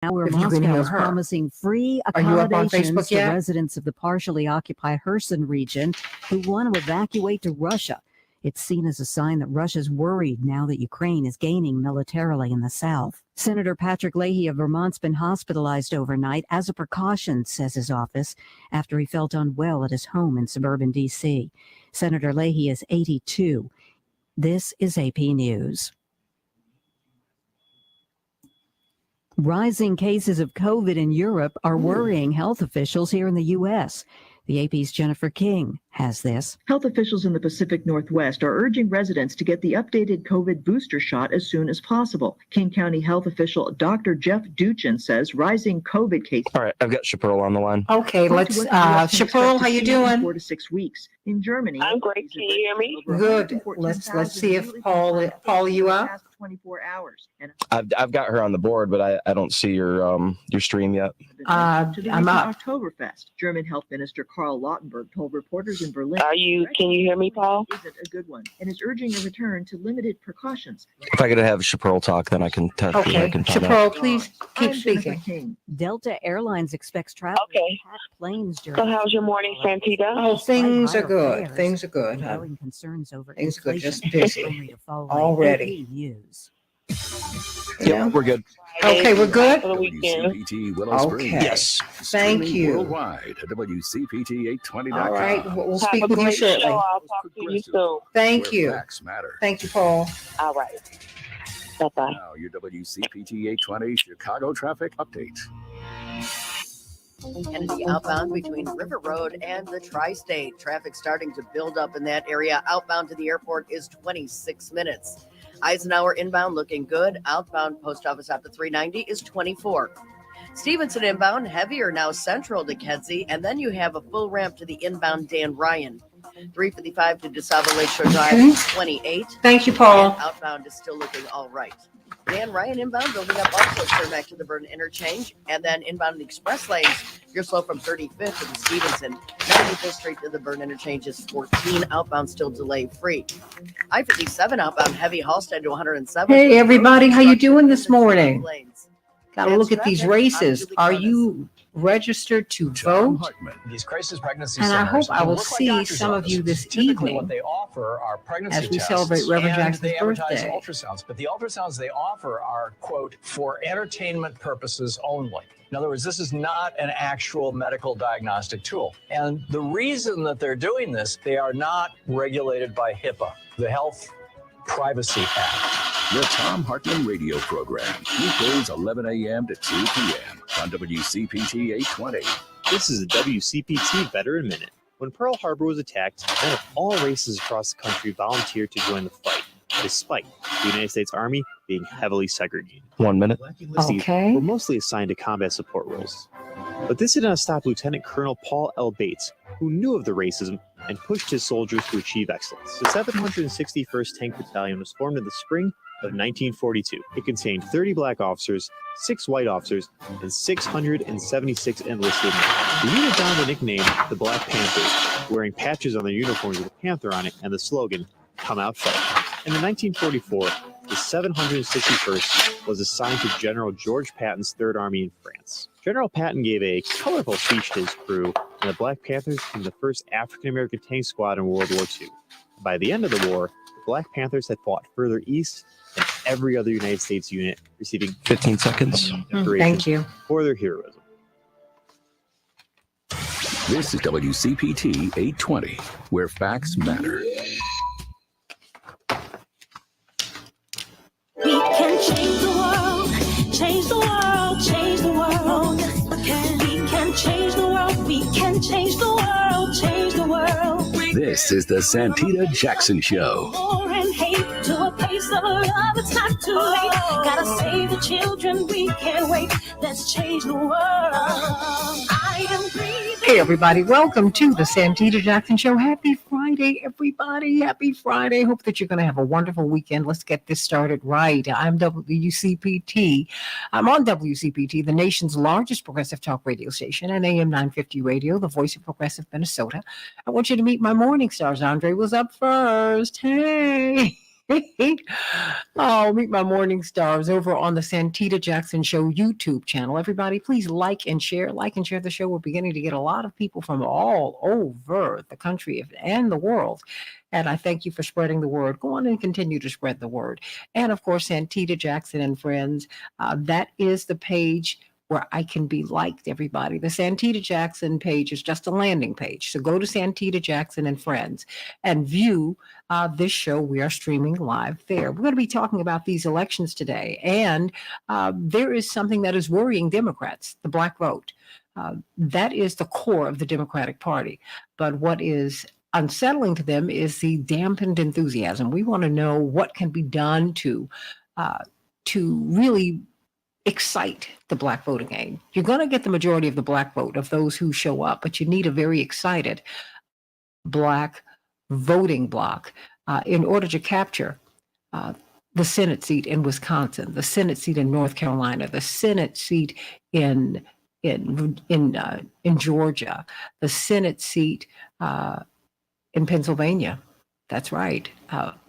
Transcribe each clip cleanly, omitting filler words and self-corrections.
Now where Moscow is promising free accommodations to residents of the partially occupied Kherson region who want to evacuate to Russia. It's seen as a sign that Russia's worried now that Ukraine is gaining militarily in the south. Senator Patrick Leahy of Vermont's been hospitalized overnight as a precaution, says his office, after he felt unwell at his home in suburban D.C. Senator Leahy is 82. This is AP News. Rising cases of COVID in Europe are worrying health officials here in the U.S. The AP's Jennifer King has this. Health officials in the Pacific Northwest are urging residents to get the updated COVID booster shot as soon as possible. King County health official Dr. Jeff Duchin says rising COVID cases. All right, I've got Chaparral on the line. Okay, let's, Chaparral, how you doing? 4 to 6 weeks. In Germany, I'm great. Can you hear me? Good. Let's see if Paul, you up? 24 hours. And I've got her on the board, but I don't see your stream yet. To the I'm up. Oktoberfest. German Health Minister Karl Lautenberg told reporters in Berlin. Can you hear me, Paul? Isn't a good one, and is urging a return to limited precautions. If I could have Chaparral talk, then I can touch. Okay, Chaparral, please keep speaking. Delta Airlines expects travel planes during. So how's your morning, Santita? Oh, things are good. Things are good. Concerns over things are good. Just busy already. Yeah, we're good. Okay, we're good. WCPT Willow Springs. Okay. Yes. Thank you. Worldwide at WCPT820.com. All right, we'll speak with you shortly. I'll talk to you soon. Thank you. Facts matter. Thank you, Paul. All right. Bye-bye. Now your WCPT 820 Chicago traffic update. Kennedy outbound between River Road and the Tri-State. Traffic starting to build up in that area. Outbound to the airport is 26 minutes. Eisenhower inbound looking good. Outbound post office after 390 is 24. Stevenson inbound heavier now central to Kedzie. And then you have a full ramp to the inbound Dan Ryan. 355 to DeSavo Lakeshore Drive is 28. Thank you, Paul. And outbound is still looking all right. Dan Ryan inbound building up also turn back to the Vernon interchange, and then inbound the express lanes. You're slow from 35th to the Stevenson. 95th Street to the Vernon interchange is 14. Outbound still delay free. I-57 outbound heavy Halstead to 107. Hey everybody, how you doing this morning? Got to look at these races. Are you registered to vote? These crisis pregnancy and I hope centers I will see some of you this evening. What they offer are pregnancy as we tests, celebrate Reverend and Jackson's they advertise birthday. Ultrasounds, but the ultrasounds they offer are, quote, for entertainment purposes only. In other words, this is not an actual medical diagnostic tool. And the reason that they're doing this, they are not regulated by HIPAA, the Health Privacy Act. The Tom Hartman radio program. Weekdays 11 a.m. to 2 p.m. on WCPT 820. This is the WCPT Veteran Minute. When Pearl Harbor was attacked, men of all races across the country volunteered to join the fight, despite the United States Army being heavily segregated. 1 minute. Okay. Were mostly assigned to combat support roles. But this did not stop Lieutenant Colonel Paul L. Bates, who knew of the racism and pushed his soldiers to achieve excellence. The 761st Tank Battalion was formed in the spring of 1942. It contained 30 black officers, 6 white officers, and 676 enlisted men. The unit found the nickname the Black Panthers, wearing patches on their uniforms with a panther on it and the slogan, "Come Out Fight." In 1944, the 761st was assigned to General George Patton's Third Army in France. General Patton gave a colorful speech to his crew, and the Black Panthers became the first African-American tank squad in World War II. By the end of the war, the Black Panthers had fought further east than every other United States unit, receiving 15 seconds. Thank you for their heroism. This is WCPT 820, where facts matter. We can change the world, change the world, change the world. We can change the world, we can change the world, change the world. This is the Santita Jackson Show. War and hate to a place of love, it's not too late. Gotta save the children, we can't wait. Let's change the world. I am breathing. Hey everybody, welcome to the Santita Jackson Show. Happy Friday, everybody. Happy Friday. Hope that you're going to have a wonderful weekend. Let's get this started right. I'm WCPT. I'm on WCPT, the nation's largest progressive talk radio station, and AM 950 Radio, the voice of progressive Minnesota. I want you to meet my morning stars. Andre was up first. Hey. Oh, meet my morning stars over on the Santita Jackson Show YouTube channel. Everybody, please like and share. Like and share the show. We're beginning to get a lot of people from all over the country and the world. And I thank you for spreading the word. Go on and continue to spread the word. And of course, Santita Jackson and Friends. That is the page where I can be liked, everybody. The Santita Jackson page is just a landing page. So go to Santita Jackson and Friends and view this show. We are streaming live there. We're going to be talking about these elections today. And there is something that is worrying Democrats, the black vote. That is the core of the Democratic Party. But what is unsettling to them is the dampened enthusiasm. We want to know what can be done to really excite the black vote again. You're going to get the majority of the black vote of those who show up, but you need a very excited black voting bloc in order to capture the Senate seat in Wisconsin, the Senate seat in North Carolina, the Senate seat in Georgia, the Senate seat in Pennsylvania. That's right.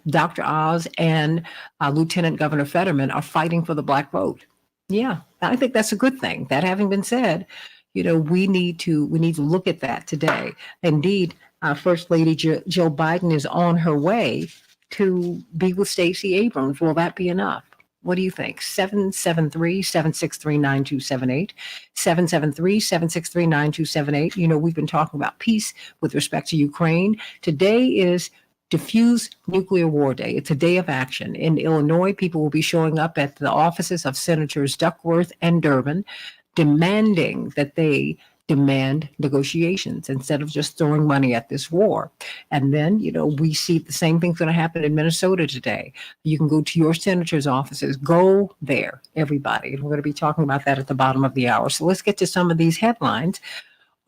Dr. Oz and Lieutenant Governor Fetterman are fighting for the black vote. Yeah, I think that's a good thing. That having been said, we need to look at that today. Indeed, First Lady Jill Biden is on her way to be with Stacey Abrams. Will that be enough? What do you think? 773-763-9278. 773-763-9278. We've been talking about peace with respect to Ukraine. Today is Diffuse Nuclear War Day. It's a day of action. In Illinois, people will be showing up at the offices of Senators Duckworth and Durbin, demanding that they demand negotiations instead of just throwing money at this war. And then, we see the same thing's going to happen in Minnesota today. You can go to your senators' offices. Go there, everybody. And we're going to be talking about that at the bottom of the hour. So let's get to some of these headlines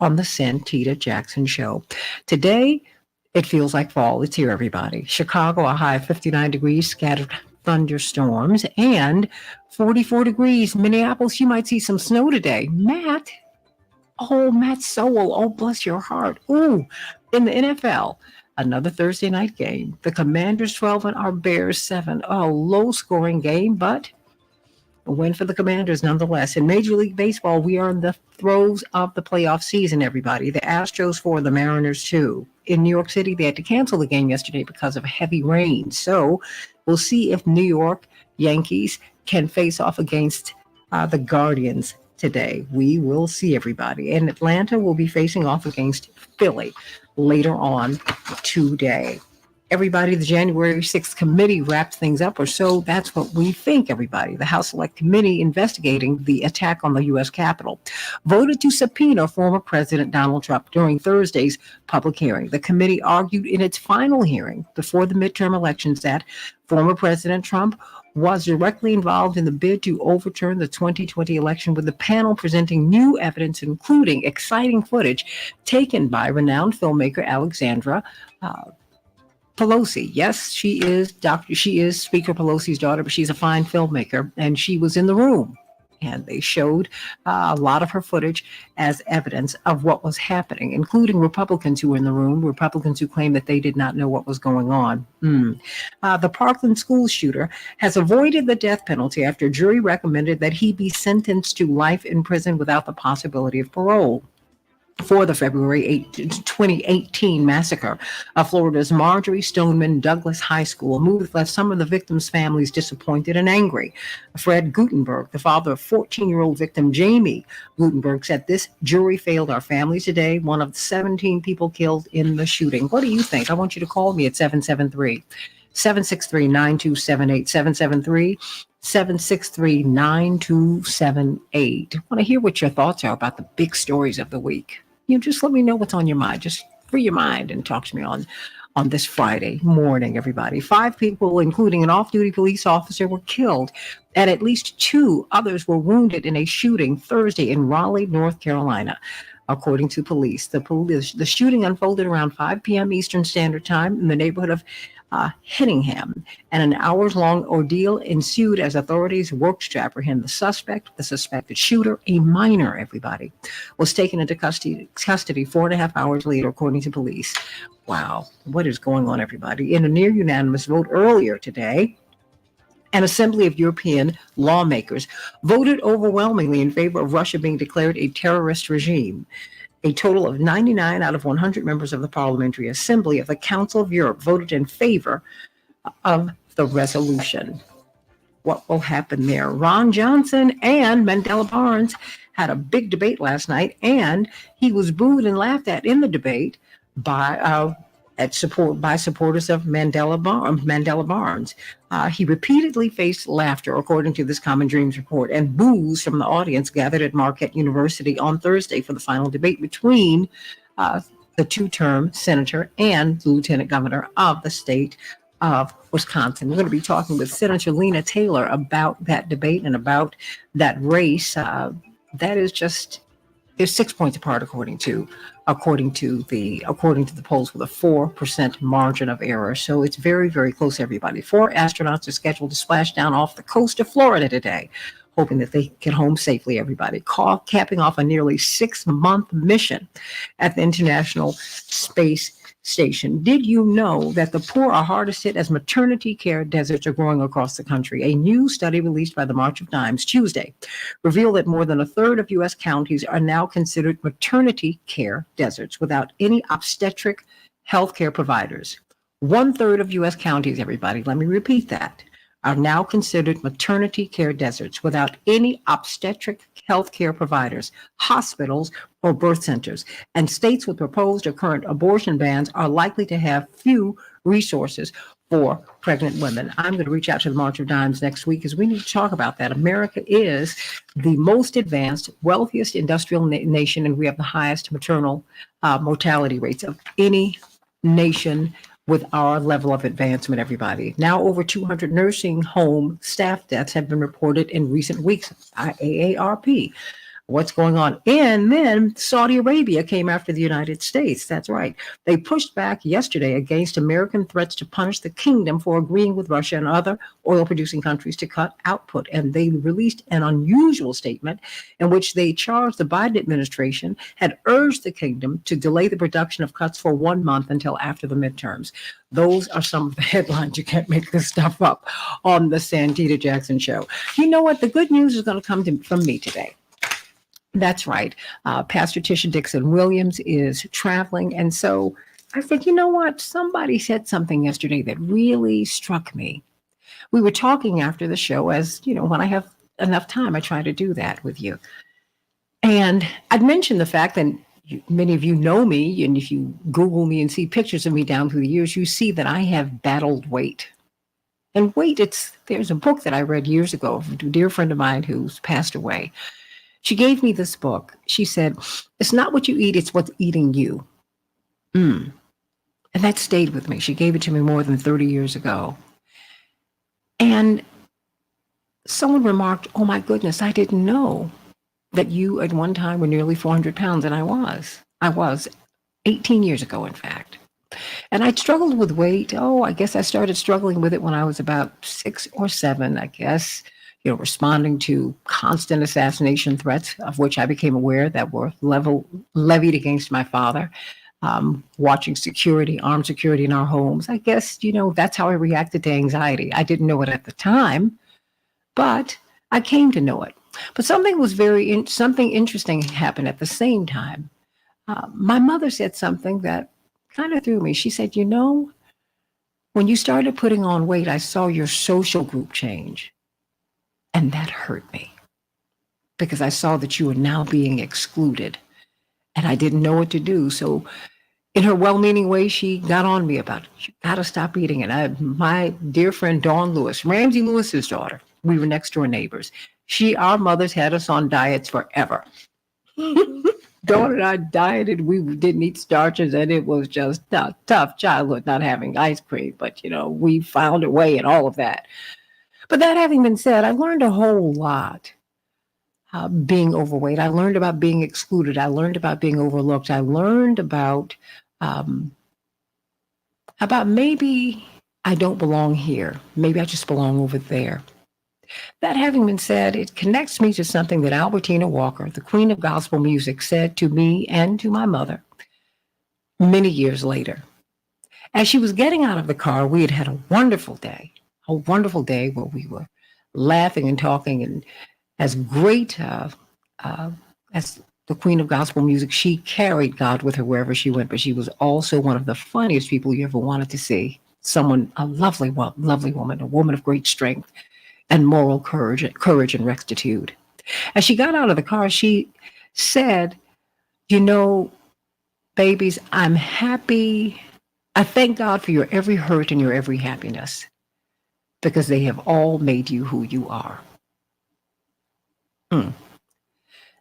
on the Santita Jackson Show. Today, it feels like fall. It's here, everybody. Chicago, a high of 59 degrees, scattered thunderstorms, and 44 degrees. Minneapolis, you might see some snow today. Matt Sowell, oh, bless your heart. Ooh, in the NFL, another Thursday night game. The Commanders 12 and our Bears 7. Oh, low-scoring game, but a win for the Commanders nonetheless. In Major League Baseball, we are in the throes of the playoff season, everybody. The Astros 4, the Mariners 2. In New York City, they had to cancel the game yesterday because of heavy rain. So we'll see if New York Yankees can face off against the Guardians today. We will see, everybody. And Atlanta will be facing off against Philly later on today. Everybody, the January 6th committee wrapped things up, or so that's what we think, everybody. The House Select Committee investigating the attack on the U.S. Capitol voted to subpoena former President Donald Trump during Thursday's public hearing. The committee argued in its final hearing before the midterm elections that former President Trump was directly involved in the bid to overturn the 2020 election, with the panel presenting new evidence, including exciting footage taken by renowned filmmaker Alexandra Pelosi. Yes, she is Speaker Pelosi's daughter, but she's a fine filmmaker, and she was in the room. And they showed a lot of her footage as evidence of what was happening, including Republicans who were in the room, Republicans who claimed that they did not know what was going on. The Parkland school shooter has avoided the death penalty after a jury recommended that he be sentenced to life in prison without the possibility of parole for the February 8, 2018 massacre of Florida's Marjorie Stoneman Douglas High School, a move that left some of the victims' families disappointed and angry. Fred Gutenberg, the father of 14-year-old victim Jamie Gutenberg, said, "This jury failed our families today, one of the 17 people killed in the shooting." What do you think? I want you to call me at 773-763-9278, 763-9278. I want to hear what your thoughts are about the big stories of the week. Just let me know what's on your mind. Just free your mind and talk to me on this Friday morning, everybody. 5 people, including an off-duty police officer, were killed, and at least 2 others were wounded in a shooting Thursday in Raleigh, North Carolina. According to police, the shooting unfolded around 5 p.m. Eastern Standard Time in the neighborhood of Henningham, and an hours-long ordeal ensued as authorities worked to apprehend the suspect. The suspected shooter, a minor, everybody, was taken into custody 4.5 hours later, according to police. Wow, what is going on, everybody? In a near unanimous vote earlier today, an assembly of European lawmakers voted overwhelmingly in favor of Russia being declared a terrorist regime. A total of 99 out of 100 members of the Parliamentary Assembly of the Council of Europe voted in favor of the resolution. What will happen there? Ron Johnson and Mandela Barnes had a big debate last night, and he was booed and laughed at in the debate by supporters of Mandela Barnes. He repeatedly faced laughter, according to this Common Dreams report, and boos from the audience gathered at Marquette University on Thursday for the final debate between the two-term senator and the lieutenant governor of the state of Wisconsin. We're going to be talking with Senator Lena Taylor about that debate and about that race. That is just, they're 6 points apart according to the polls, with a 4% margin of error. So it's very, very close, everybody. 4 astronauts are scheduled to splash down off the coast of Florida today, hoping that they get home safely, everybody. Capping off a nearly 6-month mission at the International Space Station. Did you know that the poor are hardest hit as maternity care deserts are growing across the country? A new study released by the March of Dimes Tuesday revealed that more than a third of U.S. counties are now considered maternity care deserts without any obstetric healthcare providers. 1/3 of U.S. counties, everybody, let me repeat that, are now considered maternity care deserts without any obstetric healthcare providers, hospitals, or birth centers. And states with proposed or current abortion bans are likely to have few resources for pregnant women. I'm going to reach out to the March of Dimes next week because we need to talk about that. America is the most advanced, wealthiest industrial nation, and we have the highest maternal mortality rates of any nation with our level of advancement, everybody. Now over 200 nursing home staff deaths have been reported in recent weeks by AARP. What's going on? And then Saudi Arabia came after the United States. That's right. They pushed back yesterday against American threats to punish the kingdom for agreeing with Russia and other oil-producing countries to cut output. And they released an unusual statement in which they charged the Biden administration had urged the kingdom to delay the production of cuts for 1 month until after the midterms. Those are some of the headlines. You can't make this stuff up on the Santita Jackson Show. You know what? The good news is going to come from me today. That's right. Pastor Tisha Dixon Williams is traveling. And so I said, you know what? Somebody said something yesterday that really struck me. We were talking after the show, as you know, when I have enough time, I try to do that with you. And I'd mentioned the fact that many of you know me, and if you Google me and see pictures of me down through the years, you see that I have battled weight. And weight, there's a book that I read years ago from a dear friend of mine who's passed away. She gave me this book. She said, it's not what you eat, it's what's eating you. And that stayed with me. She gave it to me more than 30 years ago. And someone remarked, oh my goodness, I didn't know that you at one time were nearly 400 pounds. And I was 18 years ago, in fact. And I struggled with weight. I guess I started struggling with it when I was about 6 or 7, I guess. Responding to constant assassination threats, of which I became aware that were levied against my father, watching armed security in our homes. I guess, that's how I reacted to anxiety. I didn't know it at the time, but I came to know it. But something interesting happened at the same time. My mother said something that kind of threw me. She said, when you started putting on weight, I saw your social group change. And that hurt me because I saw that you were now being excluded and I didn't know what to do. So in her well-meaning way, she got on me about it. You got to stop eating it. My dear friend, Dawn Lewis, Ramsey Lewis's daughter, we were next door neighbors. Our mothers had us on diets forever. Dawn and I dieted. We didn't eat starches and it was just a tough childhood not having ice cream. But, we found a way and all of that. But that having been said, I learned a whole lot being overweight. I learned about being excluded. I learned about being overlooked. I learned about maybe I don't belong here. Maybe I just belong over there. That having been said, it connects me to something that Albertina Walker, the queen of gospel music, said to me and to my mother many years later. As she was getting out of the car, we had had a wonderful day where we were laughing and talking. And as great as the queen of gospel music, she carried God with her wherever she went, but she was also one of the funniest people you ever wanted to see. Someone, a lovely woman, a woman of great strength and moral courage and rectitude. As she got out of the car, she said, you know, babies, I'm happy. I thank God for your every hurt and your every happiness, because they have all made you who you are.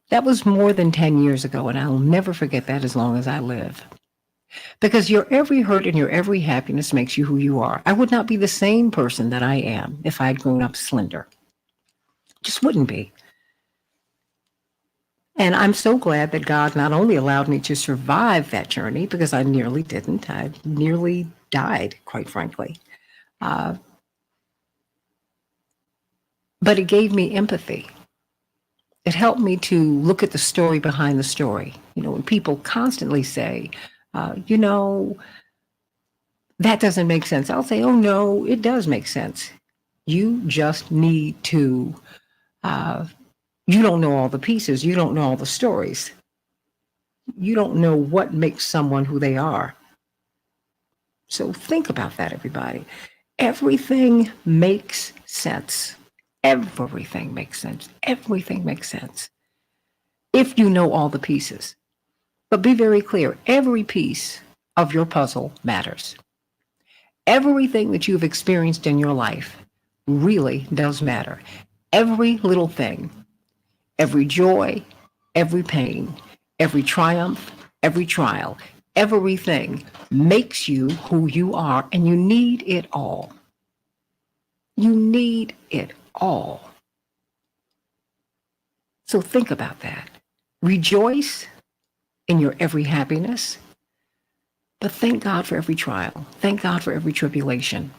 That was more than 10 years ago, and I'll never forget that as long as I live. Because your every hurt and your every happiness makes you who you are. I would not be the same person that I am if I'd grown up slender. Just wouldn't be. And I'm so glad that God not only allowed me to survive that journey, because I nearly didn't. I nearly died, quite frankly. But it gave me empathy. It helped me to look at the story behind the story. You know, when people constantly say, you know, that doesn't make sense, I'll say, oh, no, it does make sense. You just need to, you don't know all the pieces. You don't know all the stories. You don't know what makes someone who they are. So think about that, everybody. Everything makes sense. Everything makes sense. Everything makes sense if you know all the pieces. But be very clear, every piece of your puzzle matters. Everything that you've experienced in your life really does matter. Every little thing, every joy, every pain, every triumph, every trial, everything makes you who you are, and you need it all. You need it all. So think about that. Rejoice in your every happiness, but thank God for every trial. Thank God for every tribulation.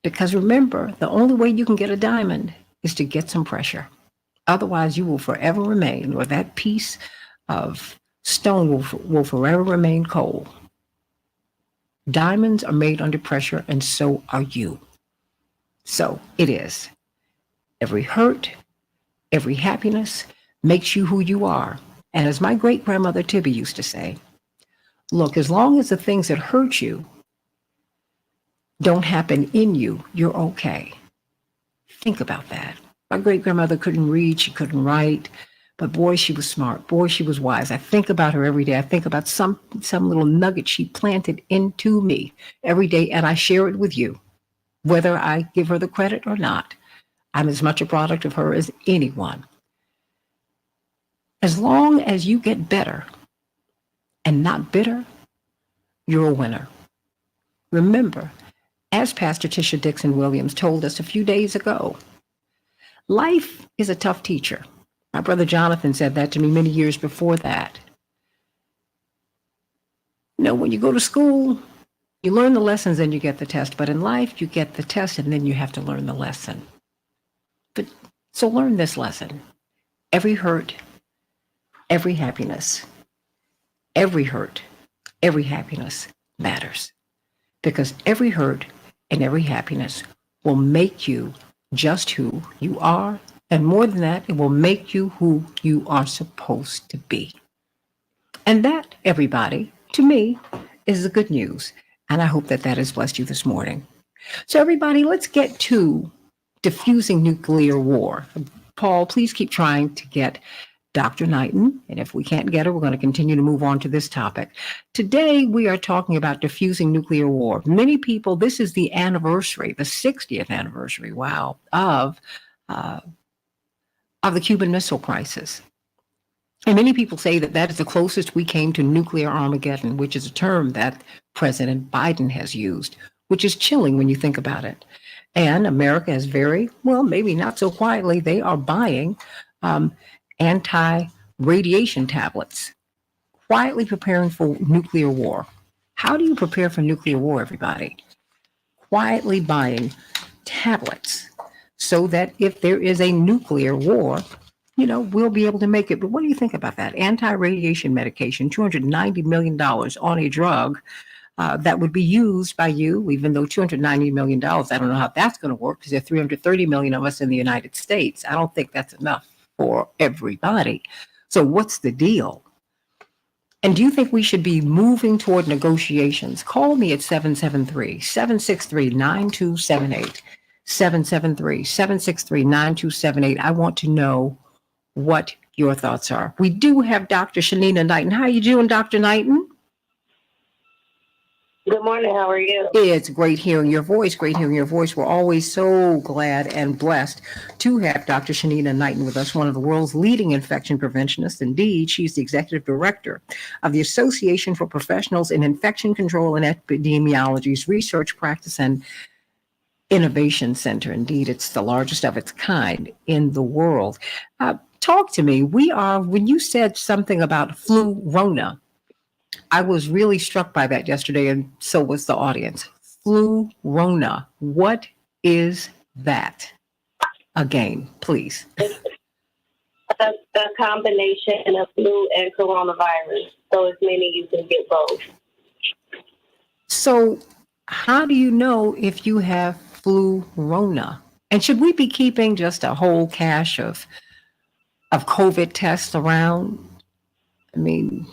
Because remember, the only way you can get a diamond is to get some pressure. Otherwise, you will forever remain, or that piece of stone will forever remain cold. Diamonds are made under pressure, and so are you. So it is. Every hurt, every happiness makes you who you are. And as my great-grandmother Tibby used to say, look, as long as the things that hurt you don't happen in you, you're okay. Think about that. My great-grandmother couldn't read, she couldn't write, but boy, she was smart. Boy, she was wise. I think about her every day. I think about some little nugget she planted into me every day, and I share it with you, whether I give her the credit or not. I'm as much a product of her as anyone. As long as you get better and not bitter, you're a winner. Remember, as Pastor Tisha Dixon Williams told us a few days ago, life is a tough teacher. My brother Jonathan said that to me many years before that. You know, when you go to school, you learn the lessons and you get the test. But in life, you get the test and then you have to learn the lesson. But so learn this lesson. Every hurt, every happiness, every hurt, every happiness matters. Because every hurt and every happiness will make you just who you are. And more than that, it will make you who you are supposed to be. And that, everybody, to me, is the good news. And I hope that that has blessed you this morning. So everybody, let's get to diffusing nuclear war. Paul, please keep trying to get Dr. Knighton. And if we can't get her, we're going to continue to move on to this topic. Today, we are talking about diffusing nuclear war. Many people, this is the anniversary, the 60th anniversary, wow, of the Cuban Missile Crisis. And many people say that that is the closest we came to nuclear Armageddon, which is a term that President Biden has used, which is chilling when you think about it. And America is very, well, maybe not so quietly, they are buying anti-radiation tablets, quietly preparing for nuclear war. How do you prepare for nuclear war, everybody? quietly buying tablets so that if there is a nuclear war, we'll be able to make it. But what do you think about that? Anti-radiation medication, $290 million on a drug that would be used by you, even though $290 million, I don't know how that's going to work because there are 330 million of us in the United States. I don't think that's enough for everybody. So what's the deal? And do you think we should be moving toward negotiations? Call me at 773-763-9278. 773-763-9278. I want to know what your thoughts are. We do have Dr. Shanina Knighton. How are you doing, Dr. Knighton? Good morning. How are you? It's great hearing your voice. Great hearing your voice. We're always so glad and blessed to have Dr. Shanina Knighton with us, one of the world's leading infection preventionists. Indeed, she's the executive director of the Association for Professionals in Infection Control and Epidemiology's Research Practice and Innovation Center. Indeed, it's the largest of its kind in the world. Talk to me. When you said something about flu Rona, I was really struck by that yesterday, and so was the audience. Flu Rona. What is that? Again, please. A combination of flu and coronavirus. So it's meaning you can get both. So how do you know if you have flu Rona? And should we be keeping just a whole cache of COVID tests around? I mean,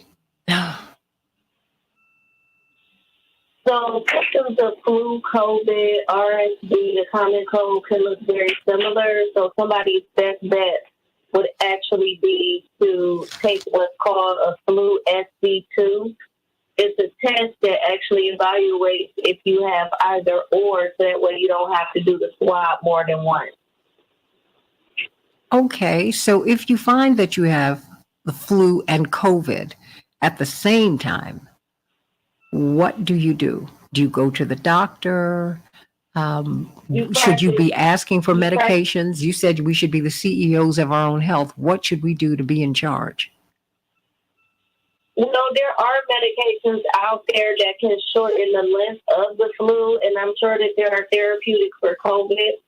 So symptoms of flu, COVID, RSV, the common cold can look very similar. So somebody's best bet would actually be to take what's called a flu SC2. It's a test that actually evaluates if you have either or, so that way you don't have to do the swab more than once. Okay, so if you find that you have the flu and COVID at the same time, what do you do? Do you go to the doctor? Should you be asking for medications? You said we should be the CEOs of our own health. What should we do to be in charge? There are medications out there that can shorten the length of the flu, and I'm sure that there are therapeutics for COVID.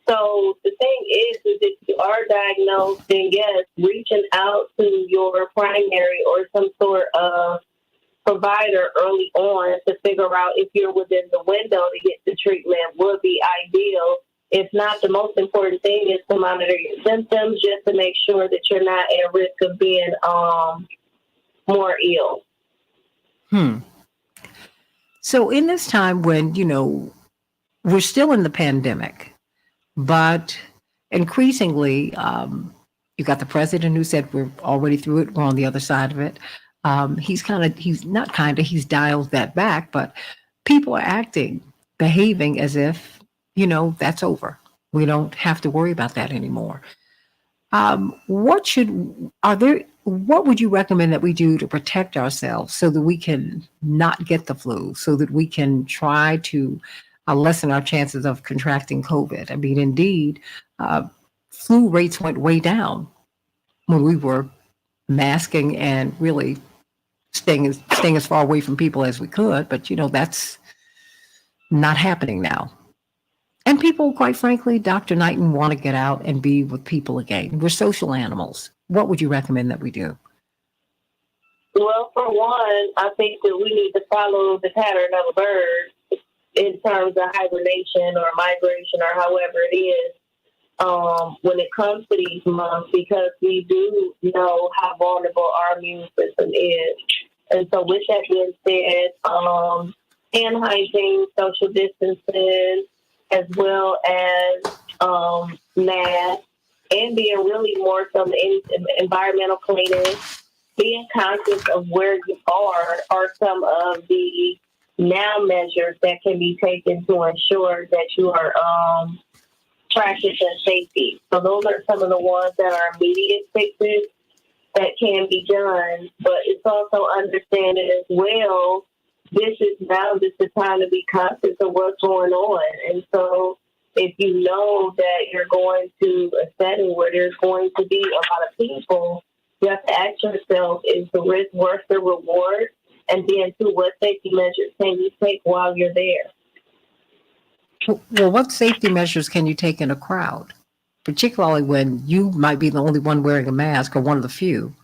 So the thing is if you are diagnosed, then yes, reaching out to your primary or some sort of provider early on to figure out if you're within the window to get the treatment would be ideal. If not, the most important thing is to monitor your symptoms just to make sure that you're not at risk of being more ill. So in this time when, we're still in the pandemic, but increasingly, you got the president who said we're already through it. We're on the other side of it. He's dialed that back, but people are behaving as if, that's over. We don't have to worry about that anymore. What would you recommend that we do to protect ourselves so that we can not get the flu, so that we can try to lessen our chances of contracting COVID? I mean, indeed, flu rates went way down when we were masking and really staying as far away from people as we could. But, that's not happening now. And people, quite frankly, Dr. Knighton, want to get out and be with people again. We're social animals. What would you recommend that we do? Well, for one, I think that we need to follow the pattern of a bird in terms of hibernation or migration or however it is when it comes to these months, because we do know how vulnerable our immune system is. And so with that being said, hand hygiene, social distancing, as well as masks, and being really more so environmental cleaning, being conscious of where you are some of the now measures that can be taken to ensure that you are practicing safety. So those are some of the ones that are immediate fixes that can be done, but it's also understanding as well, this is now just the time to be conscious of what's going on. And so if you know that you're going to a setting where there's going to be a lot of people, you have to ask yourself, is the risk worth the reward? And then, what safety measures can you take while you're there? Well, what safety measures can you take in a crowd, particularly when you might be the only one wearing a mask or one of the few?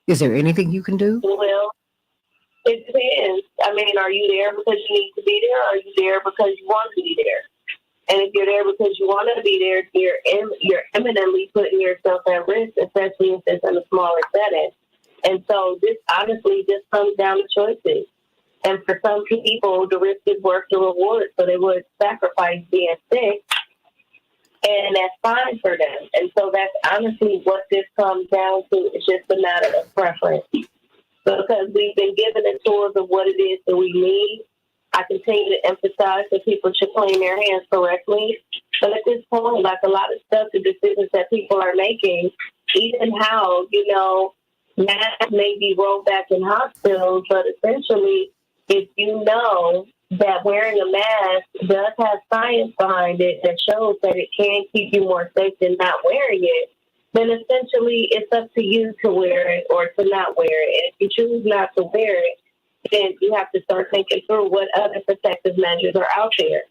Is there anything you can do? Well, it depends. I mean, are you there because you need to be there, or are you there because you want to be there? And if you're there because you want to be there, you're imminently putting yourself at risk, especially if it's in a smaller setting. And so this honestly just comes down to choices. And for some people, the risk is worth the reward, so they would sacrifice being sick, and that's fine for them. And so that's honestly what this comes down to. It's just a matter of preference. Because we've been given the tools of what it is that we need, I continue to emphasize that people should clean their hands correctly. But at this point, like a lot of stuff, the decisions that people are making, even how, masks may be rolled back in hospitals, but essentially, if you know that wearing a mask does have science behind it that shows that it can keep you more safe than not wearing it, then essentially it's up to you to wear it or to not wear it. If you choose not to wear it, then you have to start thinking through what other protective measures are out there.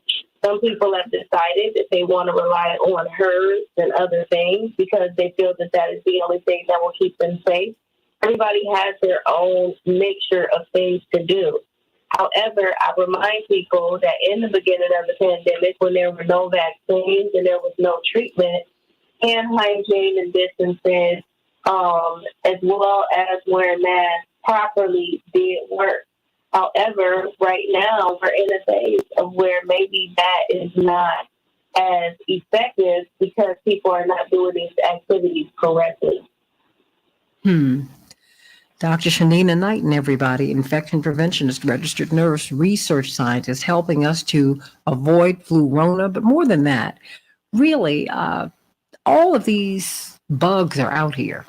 Some people have decided that they want to rely on herbs and other things because they feel that that is the only thing that will keep them safe. Everybody has their own mixture of things to do. However, I remind people that in the beginning of the pandemic, when there were no vaccines and there was no treatment, hand hygiene and distancing, as well as wearing masks properly did work. However, right now we're in a phase of where maybe that is not as effective because people are not doing these activities correctly. Dr. Shanina Knighton, everybody, infection preventionist, registered nurse, research scientist, helping us to avoid flu-rona. But more than that, really, all of these bugs are out here.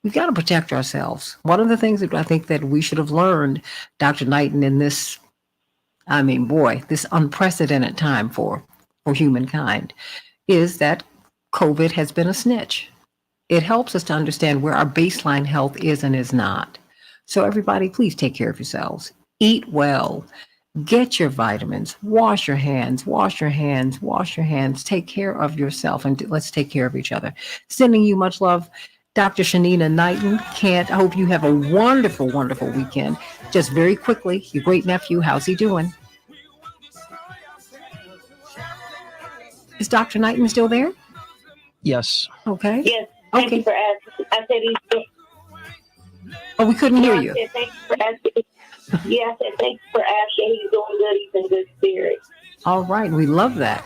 We've got to protect ourselves. One of the things that I think that we should have learned, Dr. Knighton, in this, this unprecedented time for humankind, is that COVID has been a snitch. It helps us to understand where our baseline health is and is not. So everybody, please take care of yourselves. Eat well. Get your vitamins. Wash your hands. Wash your hands. Wash your hands. Take care of yourself, and let's take care of each other. Sending you much love, Dr. Shanina Knighton. I hope you have a wonderful, wonderful weekend. Just very quickly, your great nephew, how's he doing? Is Dr. Knighton still there? Yes. Okay. Yes. Thank you for asking. I said he's. Oh, we couldn't hear you. I said thank you for asking. Yeah, I said thank you for asking. He's doing good. He's in good spirits. All right, we love that.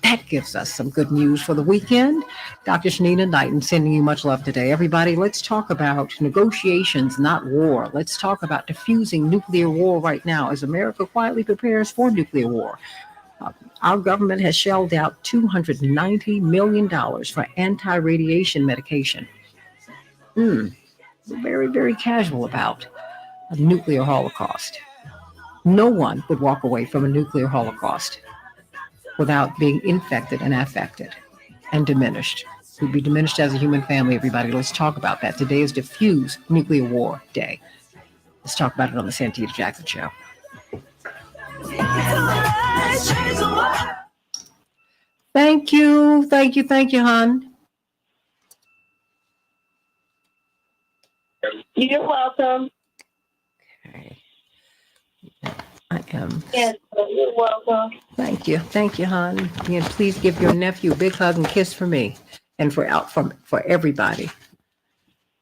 That gives us some good news for the weekend. Dr. Shanina Knighton sending you much love today. Everybody, let's talk about negotiations, not war. Let's talk about diffusing nuclear war right now as America quietly prepares for nuclear war. Our government has shelled out $290 million for anti-radiation medication. We're very, very casual about a nuclear holocaust. No one would walk away from a nuclear holocaust without being infected and affected and diminished. We'd be diminished as a human family, everybody. Let's talk about that. Today is Diffuse Nuclear War Day. Let's talk about it on the Santita Jackson Show. Thank you, hon. You're welcome. Okay. I am. Yes, you're welcome. Thank you, hon. And please give your nephew a big hug and kiss for me and for everybody,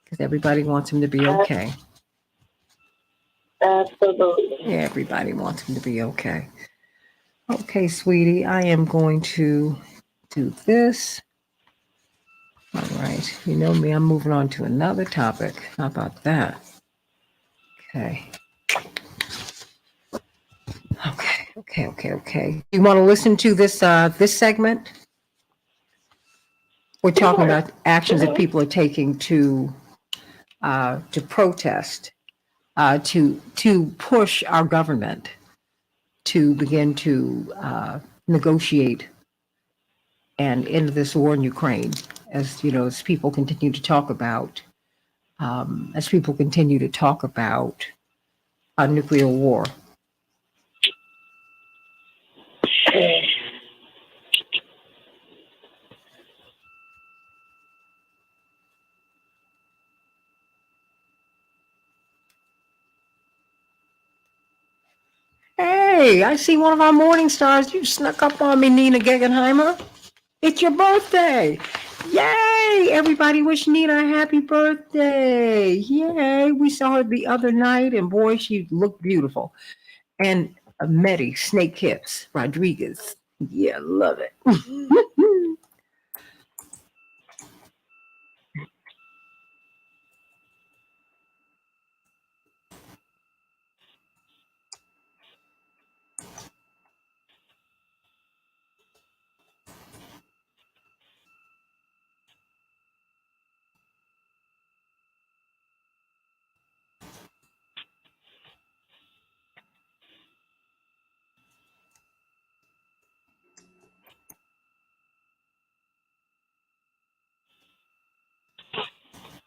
because everybody wants him to be okay. Absolutely. Yeah, everybody wants him to be okay. Okay, sweetie, I am going to do this. All right. You know me, I'm moving on to another topic. How about that? Okay. You want to listen to this this segment? We're talking about actions that people are taking to protest, to push our government to begin to negotiate and end this war in Ukraine. As you know, as people continue to talk about, a nuclear war. Hey, I see one of our morning stars. You snuck up on me, Nina Gegenheimer. It's your birthday. Yay! Everybody wish Nina a happy birthday. Yay! We saw her the other night, and boy, she looked beautiful. And Medi, Snake Hips, Rodriguez. Yeah, love it.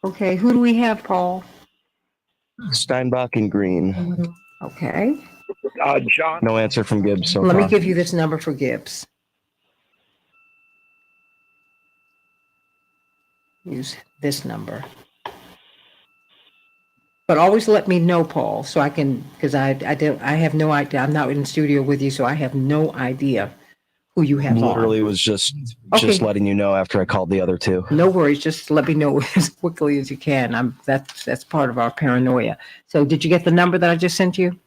Okay, who do we have, Paul? Steinbach and Green. Okay. John. No answer from Gibbs so Let far. me give you this number for Gibbs. Use this number. But always let me know, Paul, so I can, because I have no idea. I'm not in the studio with you, so I have no idea who you have Literally on. was just Okay. letting you know after I called the other two. No worries. Just let me know as quickly as you can. That's part of our paranoia. So did you get the number that I just sent you?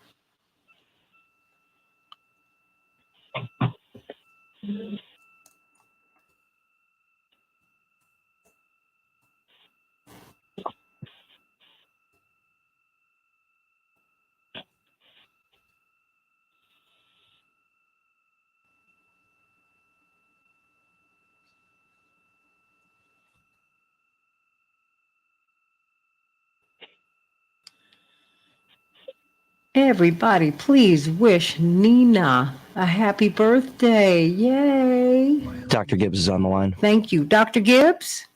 Everybody, please wish Nina a happy birthday. Yay. Dr. Gibbs is on the line. Thank you. Dr. Gibbs?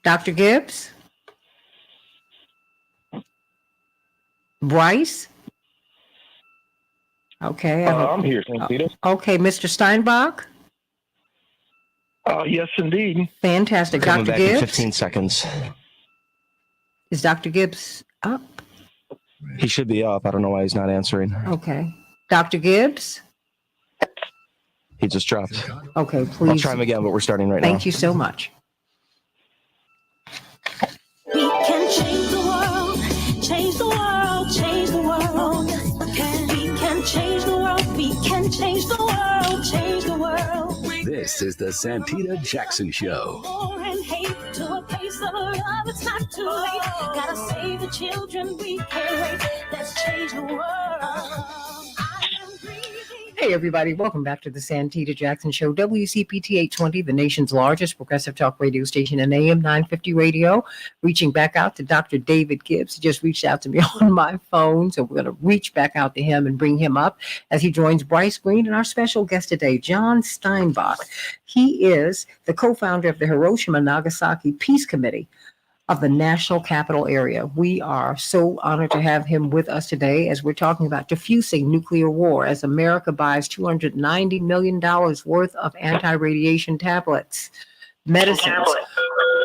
Dr. Gibbs? Bryce? Okay. I'm here, Santita. Okay, Mr. Steinbach? Yes, indeed. Fantastic. Coming Dr. back in Gibbs? 15 seconds. Is Dr. Gibbs up? He should be up. I don't know why he's not answering. Okay. Dr. Gibbs? He just dropped. Okay, please. I'll try him again, but we're starting right now. Thank you so much. We can change the world, change the world, change the world. We can change the world, we can change the world, change the world. This is the Santita Jackson Show. War and hate to a place of love, it's not too late. Gotta save the children, we can't wait. Let's change the world. Hey, everybody. Welcome back to the Santita Jackson Show. WCPT 820, the nation's largest progressive talk radio station, and AM 950 radio. Reaching back out to Dr. David Gibbs. He just reached out to me on my phone, so we're going to reach back out to him and bring him up as he joins Bryce Green and our special guest today, John Steinbach. He is the co-founder of the Hiroshima Nagasaki Peace Committee of the National Capital Area. We are so honored to have him with us today as we're talking about diffusing nuclear war as America buys $290 million worth of anti-radiation tablets, medicines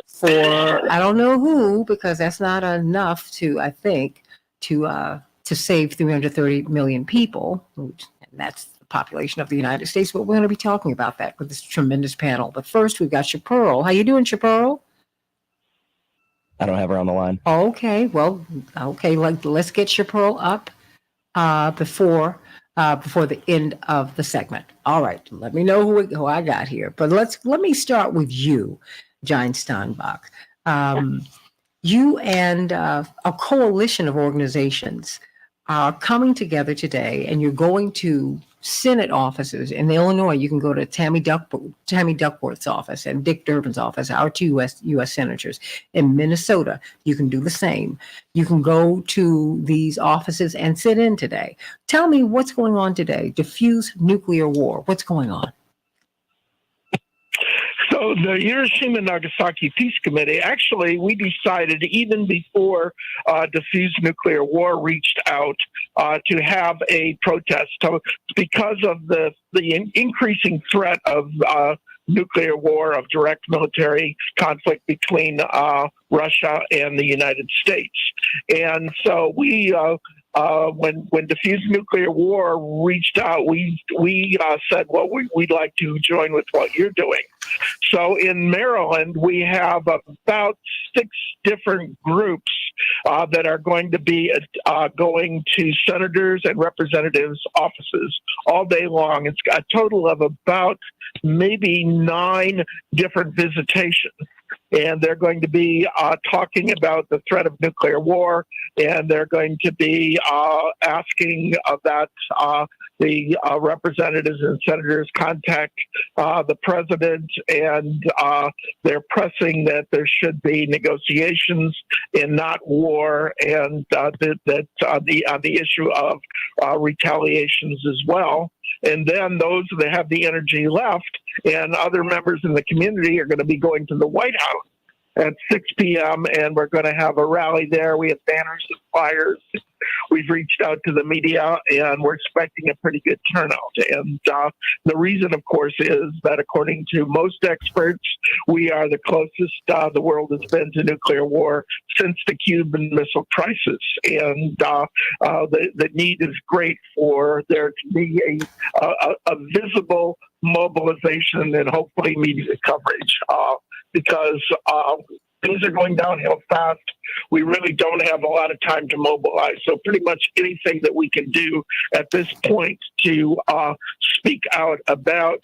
for I don't know who, because that's not enough to, I think, to save 330 million people, and that's the population of the United States. But we're going to be talking about that with this tremendous panel. But first, we've got Chaparral. How you doing, Chaparral? I don't have her on the line. Okay, well, okay, let's get Chaparral up before the end of the segment. All right, let me know who I got here. But let me start with you, John Steinbach. You and a coalition of organizations are coming together today, and you're going to Senate offices in Illinois. You can go to Tammy Duckworth's office and Dick Durbin's office, our two U.S. senators. In Minnesota, you can do the same. You can go to these offices and sit in today. Tell me what's going on today. Diffuse nuclear war. What's going on? So the Hiroshima Nagasaki Peace Committee, actually, we decided even before diffused nuclear war reached out to have a protest because of the increasing threat of nuclear war of direct military conflict between Russia and the United States. And so we, when diffused nuclear war reached out, we said, well, we'd like to join with what you're doing. So in Maryland, we have about 6 different groups that are going to be going to senators and representatives' offices all day long. It's got a total of about maybe 9 different visitations. And they're going to be talking about the threat of nuclear war, and they're going to be asking that the representatives and senators contact the president, and they're pressing that there should be negotiations and not war, and that on the issue of retaliations as well. And then those that have the energy left and other members in the community are going to be going to the White House at 6 p.m. and we're going to have a rally there. We have banners and flyers. We've reached out to the media, and we're expecting a pretty good turnout. And the reason, of course, is that according to most experts, we are the closest the world has been to nuclear war since the Cuban Missile Crisis. And the need is great for there to be a visible mobilization and hopefully media coverage because things are going downhill fast. We really don't have a lot of time to mobilize. So pretty much anything that we can do at this point to speak out about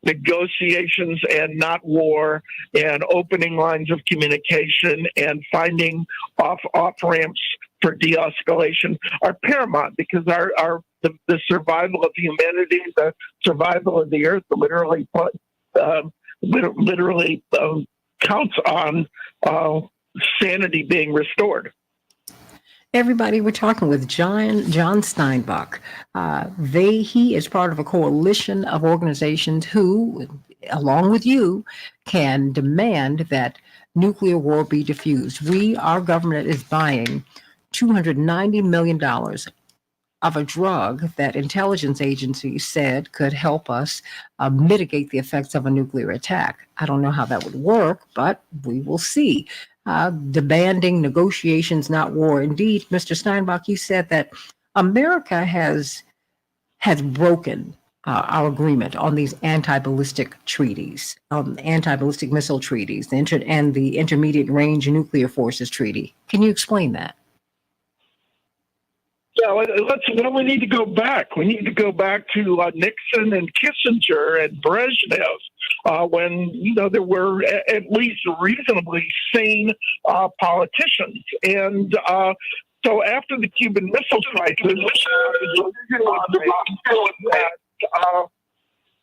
negotiations and not war, and opening lines of communication and finding off ramps for de-escalation are paramount, because the survival of humanity, the survival of the earth, literally counts on sanity being restored. Everybody, we're talking with John Steinbach. He is part of a coalition of organizations who, along with you, can demand that nuclear war be diffused. Our government is buying $290 million of a drug that intelligence agencies said could help us mitigate the effects of a nuclear attack. I don't know how that would work, but we will see. Demanding negotiations, not war. Indeed, Mr. Steinbach, you said that America has broken our agreement on these anti-ballistic treaties, anti-ballistic missile treaties, and the Intermediate Range Nuclear Forces Treaty. Can you explain that? Yeah, we need to go back. We need to go back to Nixon and Kissinger and Brezhnev, when there were at least reasonably sane politicians. And so after the Cuban Missile Crisis,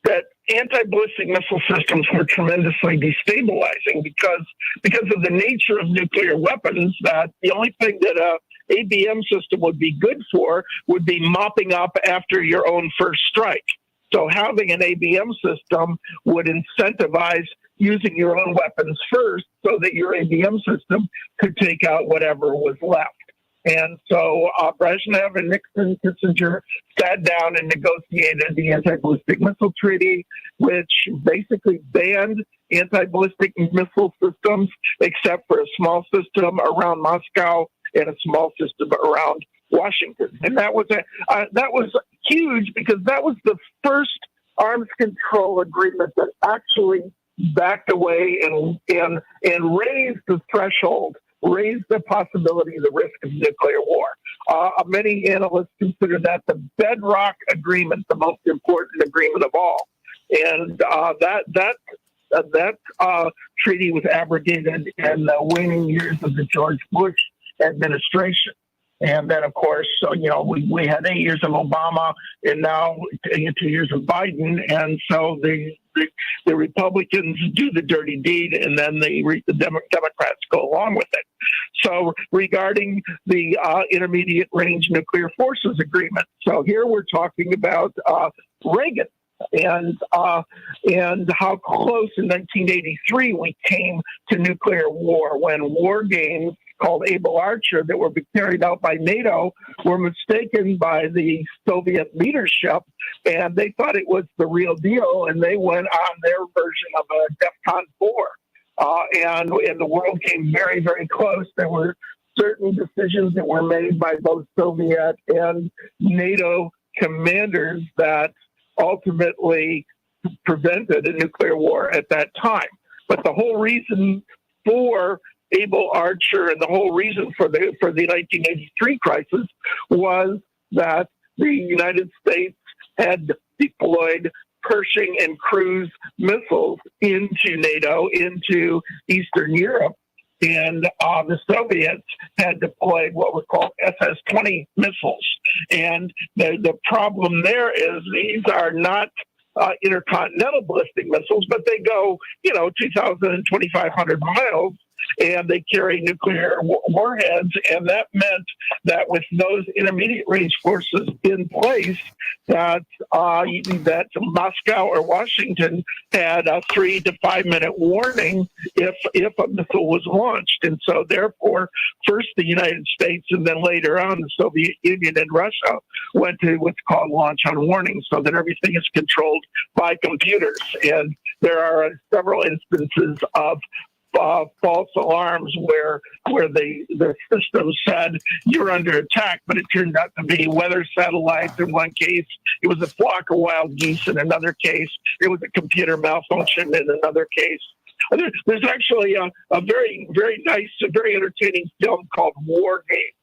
that anti-ballistic missile systems were tremendously destabilizing because of the nature of nuclear weapons. That the only thing that ABM system would be good for would be mopping up after your own first strike. So having an ABM system would incentivize using your own weapons first so that your ABM system could take out whatever was left. And so Brezhnev and Nixon, Kissinger sat down and negotiated the Anti-Ballistic Missile Treaty, which basically banned anti-ballistic missile systems, except for a small system around Moscow and a small system around Washington. And that was huge, because that was the first arms control agreement that actually backed away and raised the threshold, raised the possibility of the risk of nuclear war. Many analysts consider that the bedrock agreement, the most important agreement of all. And that treaty was abrogated in the waning years of the George Bush administration. And then, of course, we had 8 years of Obama and now 2 years of Biden. And so the Republicans do the dirty deed, and then the Democrats go along with it. So regarding the Intermediate Range Nuclear Forces Agreement, so here we're talking about Reagan and how close in 1983 we came to nuclear war, when war games called Able Archer that were carried out by NATO were mistaken by the Soviet leadership, and they thought it was the real deal, and they went on their version of a DEFCON 4. And the world came very, very close. There were certain decisions that were made by both Soviet and NATO commanders that ultimately prevented a nuclear war at that time. But the whole reason for Able Archer and the whole reason for the 1983 crisis was that the United States had deployed Pershing and cruise missiles into NATO, into Eastern Europe, and the Soviets had deployed what were called SS-20 missiles. And the problem there is these are not intercontinental ballistic missiles, but they go, 2,000 and 2,500 miles, and they carry nuclear warheads. And that meant that with those intermediate range forces in place, that Moscow or Washington had a 3 to 5 minute warning if a missile was launched. And so therefore, first the United States and then later on the Soviet Union and Russia went to what's called launch on warning, so that everything is controlled by computers. And there are several instances of false alarms where the system said you're under attack, but it turned out to be weather satellites. In one case, it was a flock of wild geese. In another case, it was a computer malfunction. In another case, there's actually a very, very nice, very entertaining film called War Games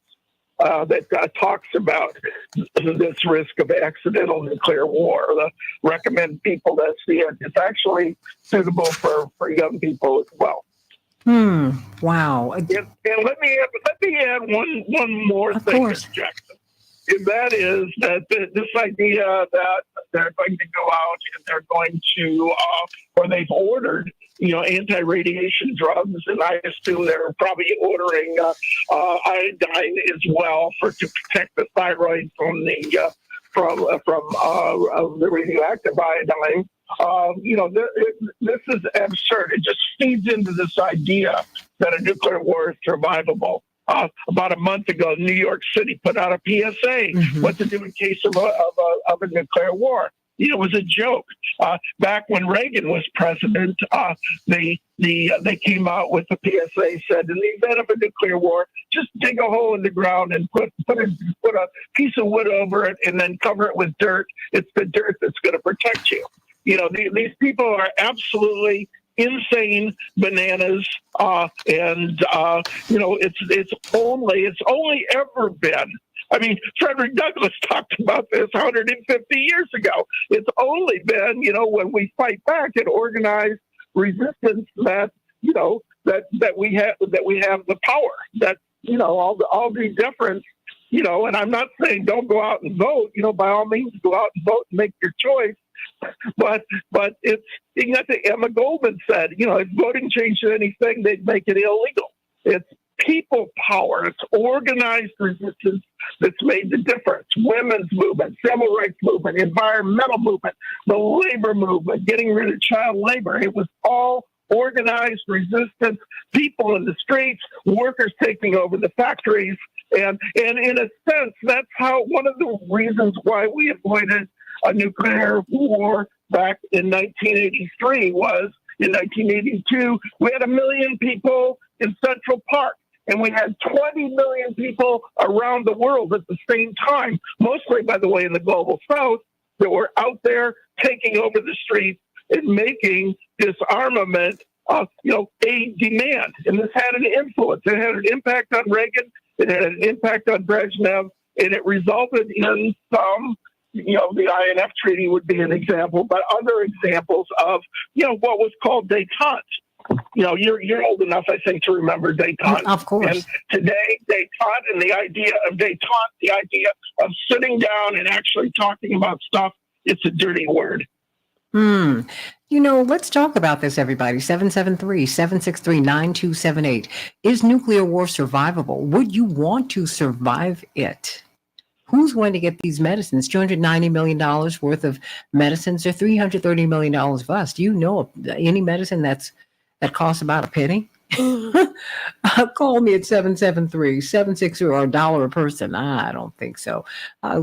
that talks about this risk of accidental nuclear war. I recommend people to see it. It's actually suitable for young people as well. Wow. And let me add one more thing, Ms. Jackson. And that is that this idea that they're going to go out and they're going to, or they've ordered, anti-radiation drugs, and I assume they're probably ordering iodine as well to protect the thyroid from the radioactive iodine. This is absurd. It just feeds into this idea that a nuclear war is survivable. About a month ago, New York City put out a PSA what to do in case of a nuclear war. It was a joke. Back when Reagan was president, they came out with a PSA said, in the event of a nuclear war, just dig a hole in the ground and put a piece of wood over it and then cover it with dirt. It's the dirt that's going to protect you. These people are absolutely insane bananas, and it's only ever been. I mean, Frederick Douglass talked about this 150 years ago. It's only been, when we fight back and organize resistance that we have the power. That all the difference. And I'm not saying don't go out and vote. By all means, go out and vote and make your choice. But it's Emma Goldman said, if voting changed anything, they'd make it illegal. It's people power. It's organized resistance that's made the difference. Women's movement, civil rights movement, environmental movement, the labor movement, getting rid of child labor. It was all organized resistance, people in the streets, workers taking over the factories. And in a sense, that's one of the reasons why we avoided a nuclear war back in 1983 was in 1982, we had 1 million people in Central Park, and we had 20 million people around the world at the same time, mostly, by the way, in the global south, that were out there taking over the streets and making disarmament a demand. And this had an influence. It had an impact on Reagan. It had an impact on Brezhnev, and it resulted in some, the INF Treaty would be an example, but other examples of, what was called détente. You're old enough, I think, to remember détente. Of course. And today, détente and the idea of détente, the idea of sitting down and actually talking about stuff, it's a dirty word. Let's talk about this, everybody. 773-763-9278. Is nuclear war survivable? Would you want to survive it? Who's going to get these medicines? $290 million worth of medicines or $330 million of us. Do you know any medicine that costs about a penny? Call me at 773-760 or $1 a person. I don't think so.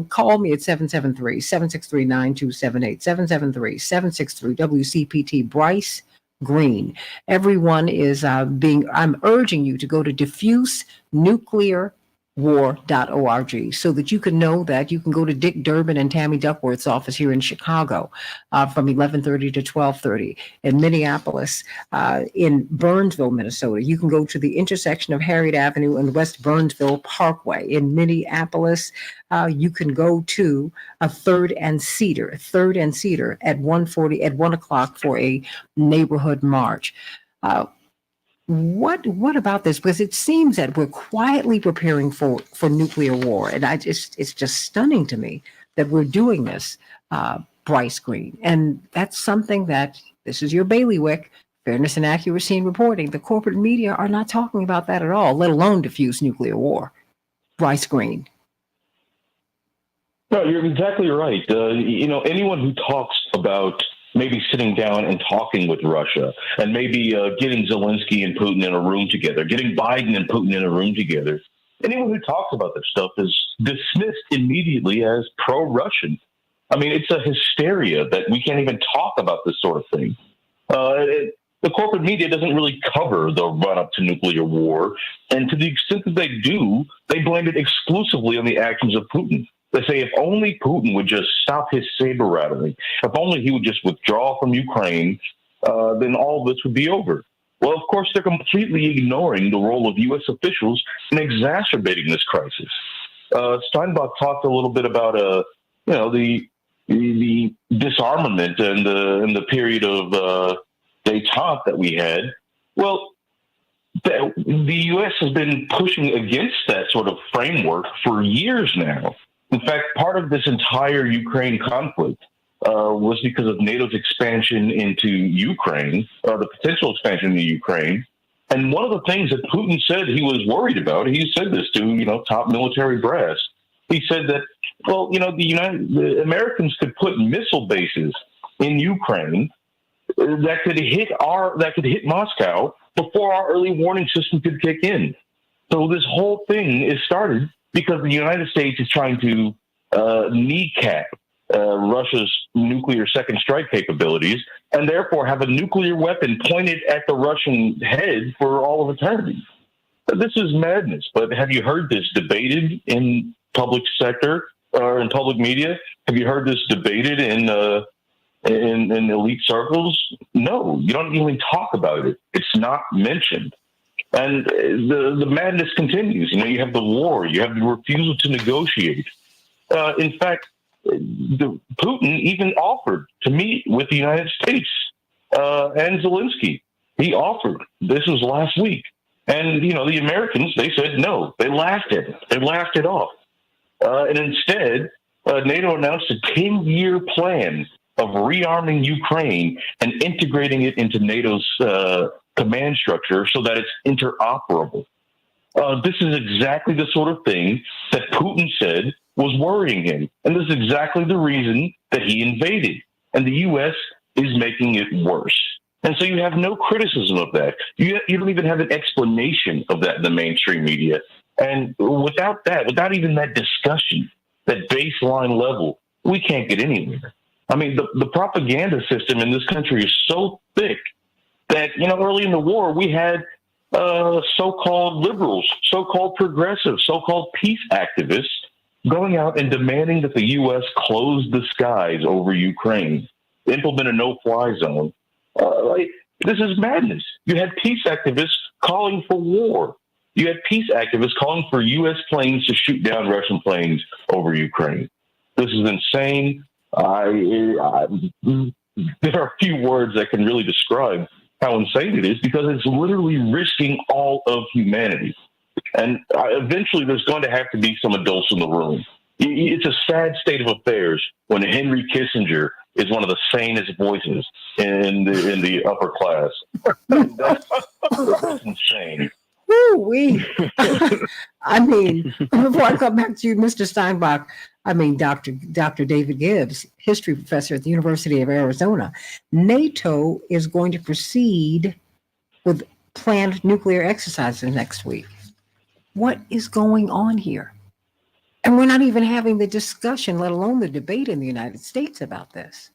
Call me at 773-763-9278, 773-763 WCPT. Bryce Green. Everyone is I'm urging you to go to diffusenuclearwar.org so that you can know that you can go to Dick Durbin and Tammy Duckworth's office here in Chicago from 11:30 to 12:30. In Minneapolis, in Burnsville, Minnesota, you can go to the intersection of Harriet Avenue and West Burnsville Parkway. In Minneapolis, you can go to a Third and Cedar at 1:40 at 1 o'clock for a neighborhood march. What about this? Because it seems that we're quietly preparing for nuclear war, and it's just stunning to me that we're doing this, Bryce Green, and that's something that this is your bailiwick. Fairness and accuracy in reporting. The corporate media are not talking about that at all, let alone diffuse nuclear war. Bryce Green. No, you're exactly right. Anyone who talks about maybe sitting down and talking with Russia and maybe getting Zelensky and Putin in a room together, getting Biden and Putin in a room together, anyone who talks about this stuff is dismissed immediately as pro-Russian. I mean, it's a hysteria that we can't even talk about this sort of thing. The corporate media doesn't really cover the run-up to nuclear war, and to the extent that they do, they blame it exclusively on the actions of Putin. They say if only Putin would just stop his saber rattling, if only he would just withdraw from Ukraine, then all this would be over. Well, of course, they're completely ignoring the role of U.S. officials in exacerbating this crisis. Steinbach talked a little bit about, the disarmament and the period of détente that we had. Well, the U.S. has been pushing against that sort of framework for years now. In fact, part of this entire Ukraine conflict was because of NATO's expansion into Ukraine, the potential expansion into Ukraine. And one of the things that Putin said he was worried about, he said this to, top military brass. He said that, the Americans could put missile bases in Ukraine that could hit Moscow before our early warning system could kick in. So this whole thing is started because the United States is trying to kneecap Russia's nuclear second strike capabilities and therefore have a nuclear weapon pointed at the Russian head for all of eternity. This is madness. But have you heard this debated in public sector or in public media? Have you heard this debated in elite circles? No, you don't even talk about it. It's not mentioned. And the madness continues. You have the war. You have the refusal to negotiate. In fact, Putin even offered to meet with the United States and Zelensky. He offered. This was last week. And, the Americans, they said no. They laughed at it. They laughed it off. And instead, NATO announced a 10-year plan of rearming Ukraine and integrating it into NATO's command structure so that it's interoperable. This is exactly the sort of thing that Putin said was worrying him. And this is exactly the reason that he invaded. And the U.S. is making it worse. And so you have no criticism of that. You don't even have an explanation of that in the mainstream media. And without that, without even that discussion, that baseline level, we can't get anywhere. I mean, the propaganda system in this country is so thick that, early in the war, we had so-called liberals, so-called progressives, so-called peace activists going out and demanding that the U.S. close the skies over Ukraine, implement a no-fly zone. This is madness. You had peace activists calling for war. You had peace activists calling for U.S. planes to shoot down Russian planes over Ukraine. This is insane. There are few words that can really describe how insane it is because it's literally risking all of humanity. And eventually there's going to have to be some adults in the room. It's a sad state of affairs when Henry Kissinger is one of the sanest voices in the upper class. That's insane. Woo-wee. I mean, before I come back to you, Mr. Steinbach, Dr. David Gibbs, history professor at the University of Arizona, NATO is going to proceed with planned nuclear exercises next week. What is going on here? And we're not even having the discussion, let alone the debate in the United States about this.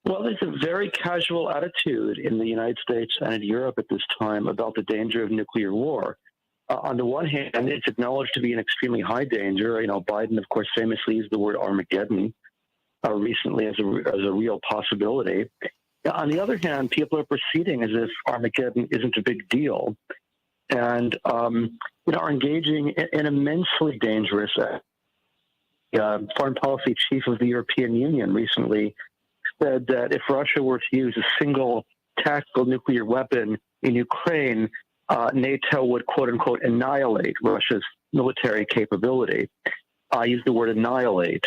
Well, there's a very casual attitude in the United States and in Europe at this time about the danger of nuclear war. On the one hand, it's acknowledged to be an extremely high danger. You know, Biden, of course, famously used the word Armageddon recently as a real possibility. On the other hand, people are proceeding as if Armageddon isn't a big deal, and are engaging in an immensely dangerous. Foreign policy chief of the European Union recently said that if Russia were to use a single tactical nuclear weapon in Ukraine, NATO would, quote unquote, annihilate Russia's military capability. I use the word annihilate.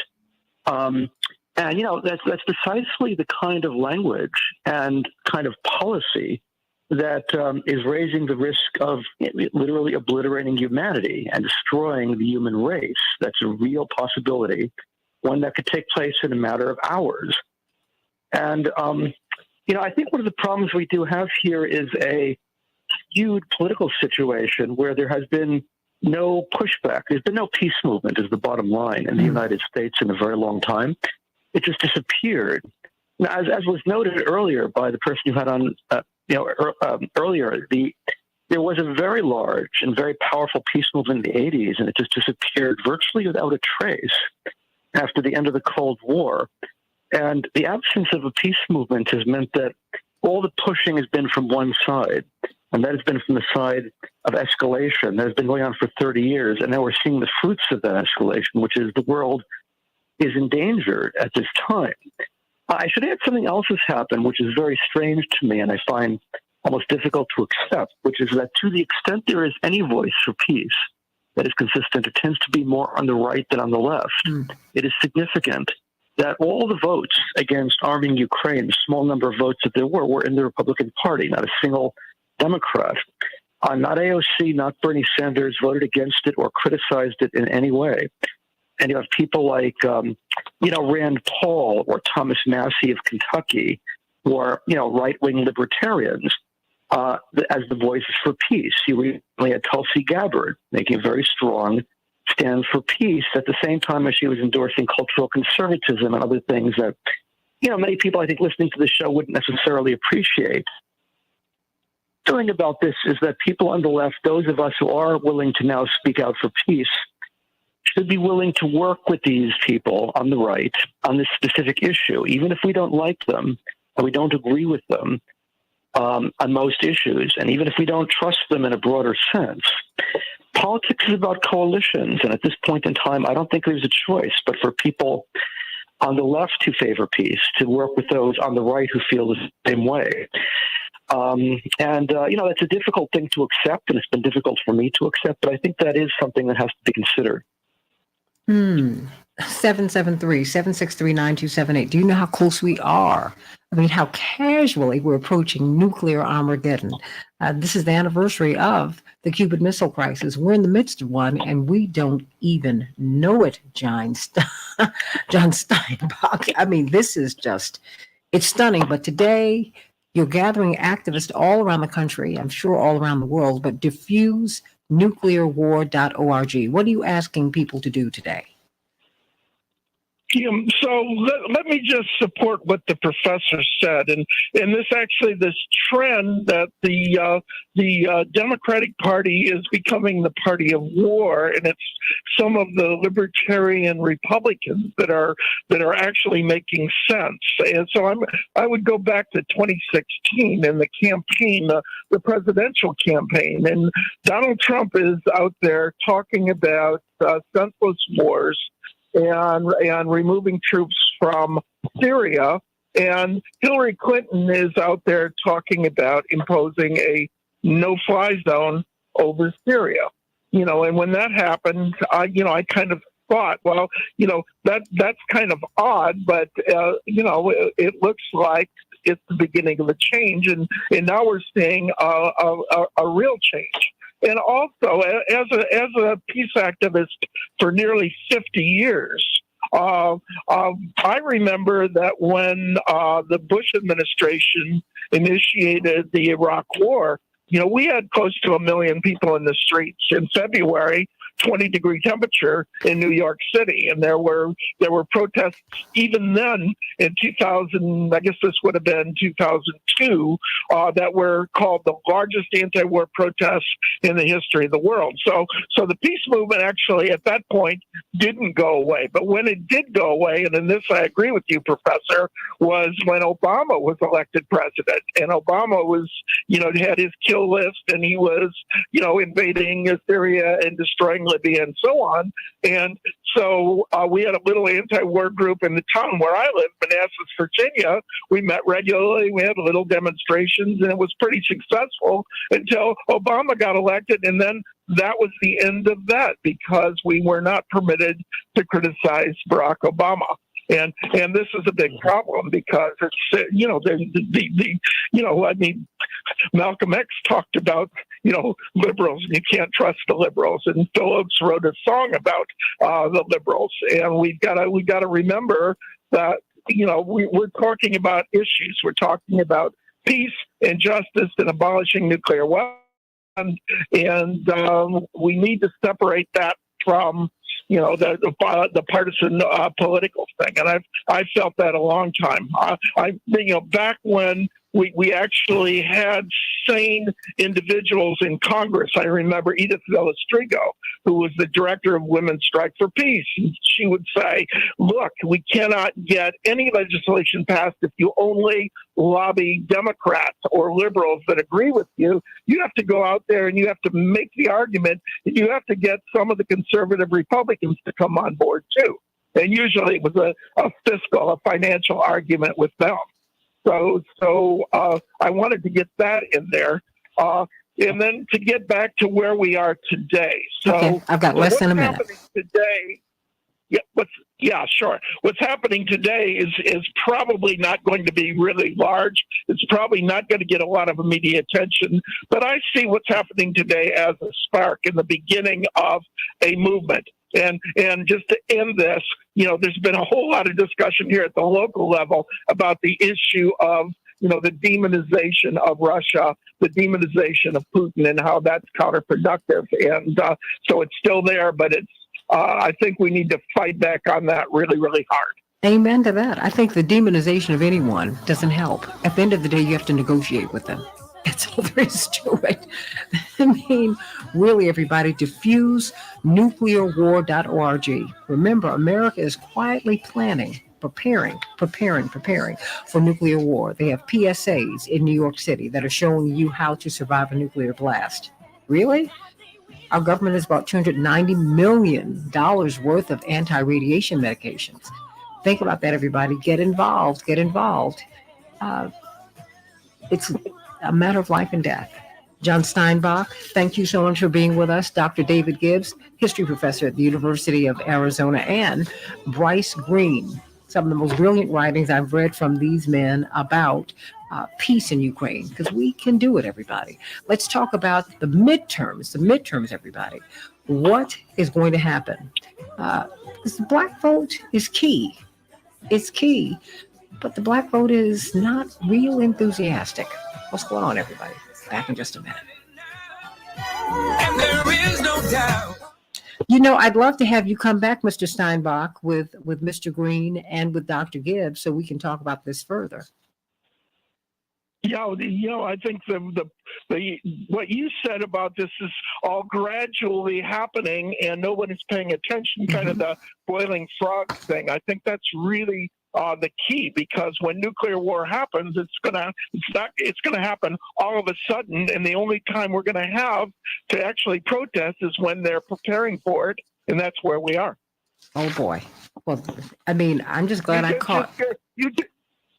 And, that's precisely the kind of language and kind of policy that is raising the risk of literally obliterating humanity and destroying the human race. That's a real possibility, one that could take place in a matter of hours. And, I think one of the problems we do have here is a skewed political situation where there has been no pushback. There's been no peace movement is the bottom line in the United States in a very long time. It just disappeared. Now, as was noted earlier by the person you had on, earlier, there was a very large and very powerful peace movement in the 80s, and it just disappeared virtually without a trace after the end of the Cold War. And the absence of a peace movement has meant that all the pushing has been from one side, and that has been from the side of escalation that has been going on for 30 years. And now we're seeing the fruits of that escalation, which is the world is endangered at this time. I should add something else has happened, which is very strange to me and I find almost difficult to accept, which is that to the extent there is any voice for peace that is consistent, it tends to be more on the right than on the left. It is significant that all the votes against arming Ukraine, the small number of votes that there were in the Republican Party, not a single Democrat. Not AOC, not Bernie Sanders voted against it or criticized it in any way. And you have people like, Rand Paul or Thomas Massey of Kentucky, who are, right-wing libertarians, as the voices for peace. You recently had Tulsi Gabbard making a very strong stand for peace at the same time as she was endorsing cultural conservatism and other things that, many people, I think, listening to the show wouldn't necessarily appreciate. The thing about this is that people on the left, those of us who are willing to now speak out for peace, should be willing to work with these people on the right on this specific issue, even if we don't like them and we don't agree with them on most issues, and even if we don't trust them in a broader sense. Politics is about coalitions, and at this point in time, I don't think there's a choice but for people on the left who favor peace to work with those on the right who feel the same way. That's a difficult thing to accept, and it's been difficult for me to accept, but I think that is something that has to be considered. 773-763-9278. Do you know how close we are? I mean, how casually we're approaching nuclear Armageddon. This is the anniversary of the Cuban Missile Crisis. We're in the midst of one, and we don't even know it, John Steinbach. I mean, this is just, it's stunning. But today, you're gathering activists all around the country, I'm sure all around the world, but diffusenuclearwar.org. What are you asking people to do today? So let me just support what the professor said, and this trend that the Democratic Party is becoming the party of war, and it's some of the libertarian Republicans that are actually making sense. And so I would go back to 2016 and the campaign, the presidential campaign, and Donald Trump is out there talking about senseless wars and removing troops from Syria. And Hillary Clinton is out there talking about imposing a no-fly zone over Syria. And when that happened, I kind of thought, well, that's kind of odd, but, it looks like it's the beginning of a change. And now we're seeing a real change. And also, as a peace activist for nearly 50 years, I remember that when the Bush administration initiated the Iraq War, we had close to 1 million people in the streets in February, 20-degree temperature in New York City, and there were protests even then in 2000. I guess this would have been 2002, that were called the largest anti-war protests in the history of the world. So the peace movement actually at that point didn't go away. But when it did go away, and in this I agree with you, Professor, was when Obama was elected president, and Obama was had his kill list, and he was invading Syria and destroying Libya and so on. And so we had a little anti-war group in the town where I live, Manassas, Virginia. We met regularly. We had little demonstrations, and it was pretty successful until Obama got elected. And then that was the end of that, because we were not permitted to criticize Barack Obama. And this is a big problem, because it's Malcolm X talked about liberals, and you can't trust the liberals, and Phillips wrote a song about the liberals, and we've got to remember that we're talking about issues. We're talking about peace and justice and abolishing nuclear weapons, and we need to separate that from the partisan political thing. And I've felt that a long time. Back when we actually had sane individuals in Congress. I remember Edith Velostrigo, who was the director of Women's Strike for Peace. And she would say, look, we cannot get any legislation passed if you only lobby Democrats or liberals that agree with you. You have to go out there and you have to make the argument that you have to get some of the conservative Republicans to come on board too. And usually it was a financial argument with them. So I wanted to get that in there. And then to get back to where we are today. So okay. I've got less than a minute. Today, sure. What's happening today is probably not going to be really large. It's probably not going to get a lot of immediate attention. But I see what's happening today as a spark in the beginning of a movement. And just to end this, there's been a whole lot of discussion here at the local level about the issue of, the demonization of Russia, the demonization of Putin, and how that's counterproductive. And so it's still there, but I think we need to fight back on that really, really hard. Amen to that. I think the demonization of anyone doesn't help. At the end of the day, you have to negotiate with them. That's all there is to it. I mean, really, everybody, diffusenuclearwar.org. Remember, America is quietly preparing for nuclear war. They have PSAs in New York City that are showing you how to survive a nuclear blast. Really? Our government has about $290 million worth of anti-radiation medications. Think about that, everybody. Get involved. It's a matter of life and death. John Steinbach, thank you so much for being with us. Dr. David Gibbs, history professor at the University of Arizona, and Bryce Green. Some of the most brilliant writings I've read from these men about peace in Ukraine, because we can do it, everybody. Let's talk about the midterms, everybody. What is going to happen? Because the black vote is key. It's key, but the black vote is not real enthusiastic. What's going on, everybody? Back in just a minute. And there is no doubt. I'd love to have you come back, Mr. Steinbach, with Mr. Green and with Dr. Gibbs, so we can talk about this further. I think the what you said about this is all gradually happening, and nobody's paying attention. Kind of the boiling frog thing. I think that's really the key, because when nuclear war happens, it's gonna happen all of a sudden, and the only time we're gonna have to actually protest is when they're preparing for it, and that's where we are. Oh boy! Well, I mean, I'm just glad I caught.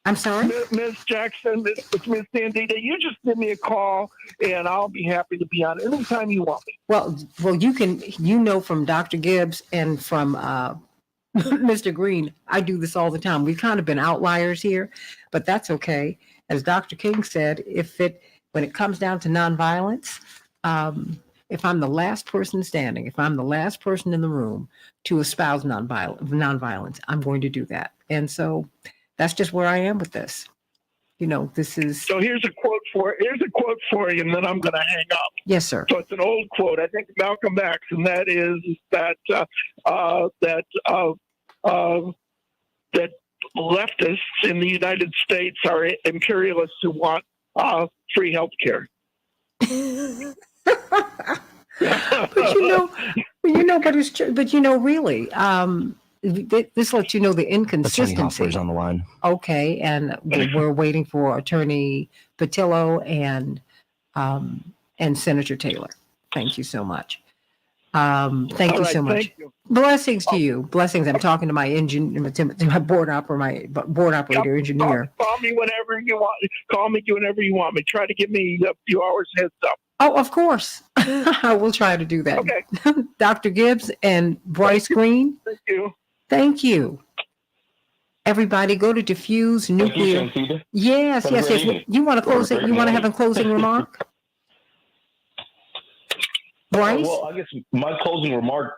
I'm sorry, Ms. Jackson, Ms. Santita, you just give me a call, and I'll be happy to be on anytime you want me. Well, you can, from Dr. Gibbs and from Mr. Green, I do this all the time. We've kind of been outliers here, but that's okay. As Dr. King said, when it comes down to nonviolence, if I'm the last person standing, if I'm the last person in the room to espouse nonviolence, I'm going to do that. And so that's just where I am with this. This is. So here's a quote for you, and then I'm going to hang up. Yes, sir. So it's an old quote. I think Malcolm X, and that is that leftists in the United States are imperialists who want free health care. But it's true. But really, this lets you know the inconsistency. Attorney Hoffer's on the line. Okay, and we're waiting for Attorney Patillo and Senator Taylor. Thank you so much. Thank you so much. Blessings to you. Blessings. I'm talking to my my board operator engineer. Call me whenever you want. Call me whenever you want me. Try to give me a few hours heads up. Oh, of course. I will try to do that. Okay. Dr. Gibbs and Bryce Green. Thank you. Thank you. Everybody go to diffuse nuclear. Yes. You want to close it? You want to have a closing remark? Bryce? Well, I guess my closing remark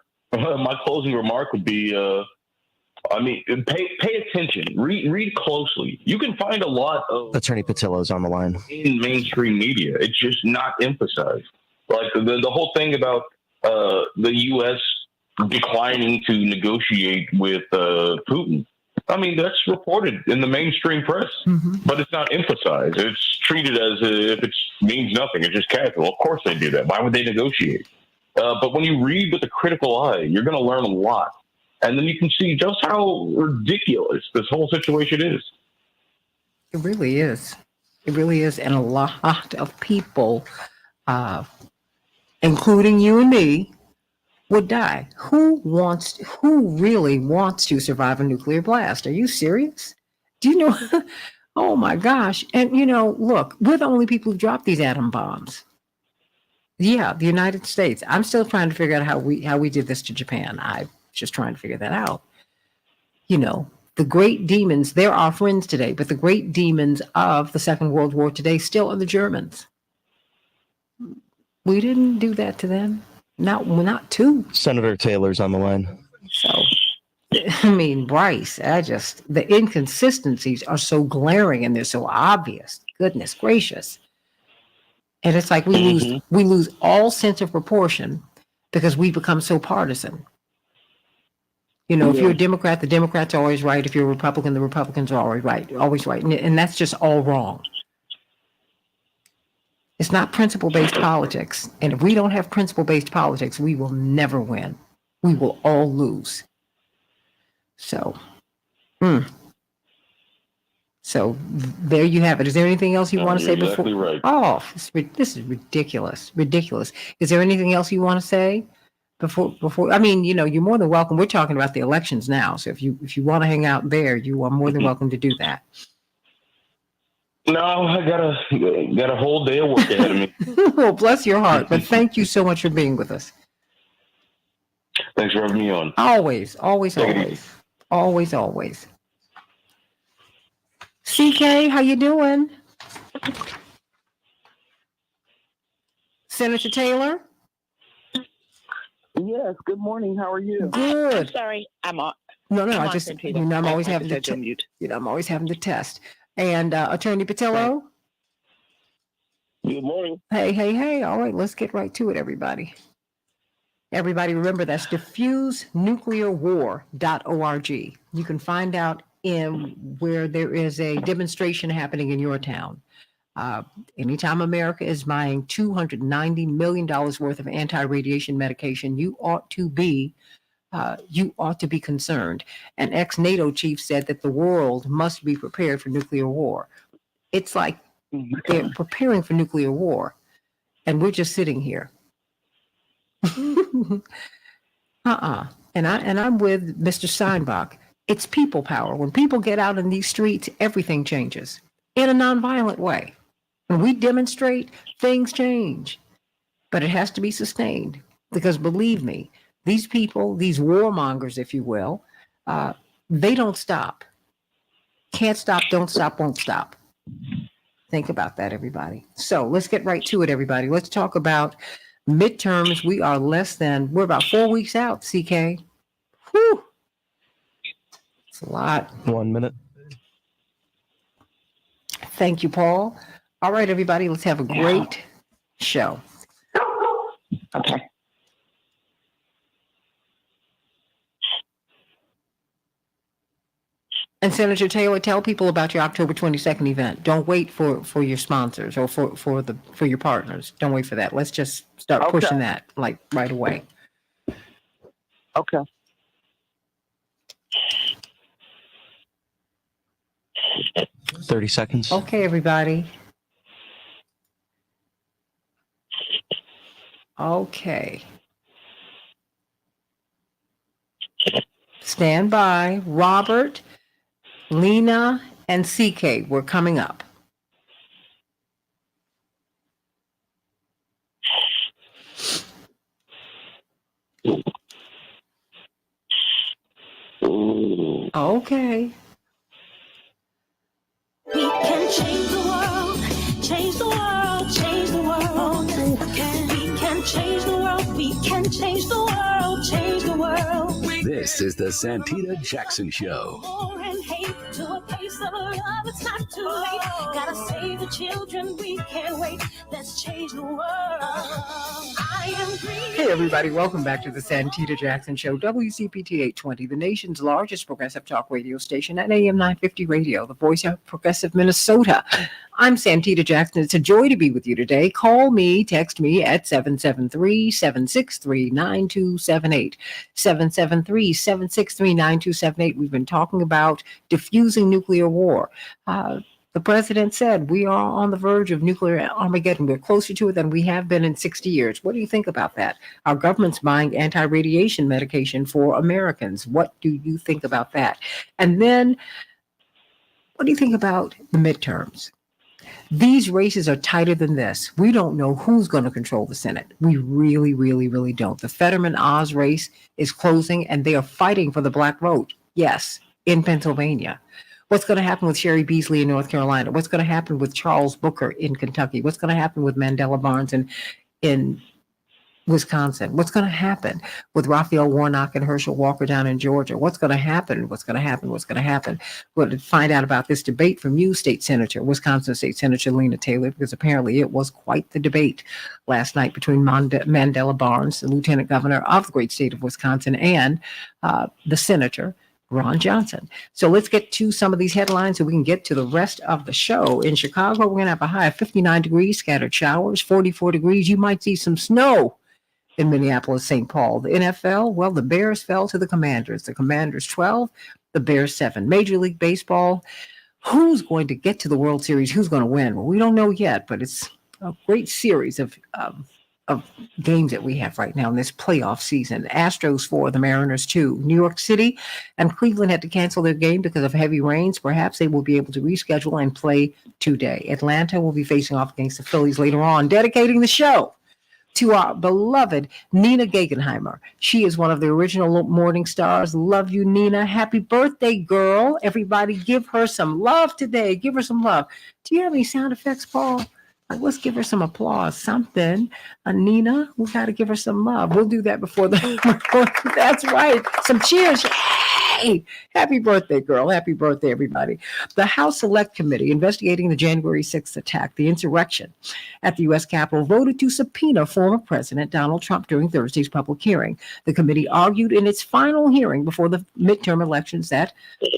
would be, pay attention, read closely. You can find a lot of Attorney Patillo's on the line in mainstream media. It's just not emphasized. Like the whole thing about the U.S. declining to negotiate with Putin. I mean, that's reported in the mainstream press, but it's not emphasized. It's treated as if it means nothing. It's just casual. Of course they do that. Why would they negotiate? But when you read with a critical eye, you're going to learn a lot. And then you can see just how ridiculous this whole situation is. It really is. It really is. And a lot of people, including you and me, would die. Who really wants to survive a nuclear blast? Are you serious? Do you know? Oh my gosh. And look, we're the only people who dropped these atom bombs. Yeah, the United States. I'm still trying to figure out how we did this to Japan. I'm just trying to figure that out. The great demons, they're our friends today, but the great demons of the Second World War today still are the Germans. We didn't do that to them. Not two. Senator Taylor's on the line. So, Bryce, the inconsistencies are so glaring and they're so obvious. Goodness gracious. And it's like we lose all sense of proportion because we become so partisan. If you're a Democrat, the Democrats are always right. If you're a Republican, the Republicans are always right. And that's just all wrong. It's not principle-based politics. And if we don't have principle-based politics, we will never win. We will all lose. So, So there you have it. Is there anything else you want to say before? Right. Oh, this is ridiculous. Ridiculous. Is there anything else you want to say before? You're more than welcome. We're talking about the elections now. So if you want to hang out there, you are more than welcome to do that. No, I got a whole day of work ahead of me. Well, bless your heart. But thank you so much for being with us. Thanks for having me on. Always. CK, how you doing? Senator Taylor? Yes, good morning. How are you? Good. I'm sorry, I'm on. No, I'm always having to test. And Attorney Patillo? Good morning. Hey. All right, let's get right to it, everybody. Everybody remember that's diffusenuclearwar.org. You can find out where there is a demonstration happening in your town. Anytime America is buying $290 million worth of anti-radiation medication, you ought to be concerned. An ex-NATO chief said that the world must be prepared for nuclear war. It's like they're preparing for nuclear war, and we're just sitting here. And I'm with Mr. Steinbach. It's people power. When people get out in these streets, everything changes in a nonviolent way. When we demonstrate, things change, but it has to be sustained because believe me, these people, these warmongers, if you will, they don't stop. Can't stop, don't stop, won't stop. Think about that, everybody. So let's get right to it, everybody. Let's talk about Midterms, we're about 4 weeks out, CK. Whew. It's a lot. 1 minute. Thank you, Paul. All right, everybody, let's have a great show. Okay. And Senator Taylor, tell people about your October 22nd event. Don't wait for your sponsors or for your partners. Don't wait for that. Let's just start pushing that like right away. Okay. Thirty seconds. Okay, everybody. Okay. Stand by. Robert, Lena, and CK, we're coming up. Okay. We can change the world, change the world, change the world. We can change the world, we can change the world, change the world. This is the Santita Jackson Show. War and hate to a place of love, it's not too late. Gotta save the children, we can't wait. Let's change the world. I am green. Hey, everybody. Welcome back to the Santita Jackson Show, WCPT 820, the nation's largest progressive talk radio station at AM 950 Radio, the voice of progressive Minnesota. I'm Santita Jackson. It's a joy to be with you today. Call me, text me at 773-763-9278. 773-763-9278. We've been talking about diffusing nuclear war. The president said we are on the verge of nuclear Armageddon. We're closer to it than we have been in 60 years. What do you think about that? Our government's buying anti-radiation medication for Americans. What do you think about that? And then, what do you think about the midterms? These races are tighter than this. We don't know who's going to control the Senate. We really, really, really don't. The Fetterman-Oz race is closing, and they are fighting for the black vote. Yes, in Pennsylvania. What's going to happen with Sherry Beasley in North Carolina? What's going to happen with Charles Booker in Kentucky? What's going to happen with Mandela Barnes in Wisconsin? What's going to happen with Raphael Warnock and Herschel Walker down in Georgia? What's going to happen? What's going to happen? What's going to happen? We're going to find out about this debate from you, Wisconsin State Senator Lena Taylor, because apparently it was quite the debate last night between Mandela Barnes, the lieutenant governor of the great state of Wisconsin, and the senator, Ron Johnson. So let's get to some of these headlines so we can get to the rest of the show. In Chicago, we're going to have a high of 59 degrees, scattered showers, 44 degrees. You might see some snow in Minneapolis, St. Paul. The NFL, well, the Bears fell to the Commanders. The Commanders 12, the Bears 7. Major League Baseball, who's going to get to the World Series? Who's going to win? Well, we don't know yet, but it's a great series of games that we have right now in this playoff season. Astros 4, the Mariners 2. New York City and Cleveland had to cancel their game because of heavy rains. Perhaps they will be able to reschedule and play today. Atlanta will be facing off against the Phillies later on. Dedicating the show to our beloved Nina Gegenheimer. She is one of the original Morning Stars. Love you, Nina. Happy birthday, girl. Everybody give her some love today. Give her some love. Do you have any sound effects, Paul? Let's give her some applause, something. Nina, we got to give her some love. We'll do that before the. That's right. Some cheers. Yay! Happy birthday, girl. Happy birthday, everybody. The House Select Committee investigating the January 6th attack, the insurrection at the U.S. Capitol, voted to subpoena former President Donald Trump during Thursday's public hearing. The committee argued in its final hearing before the midterm elections that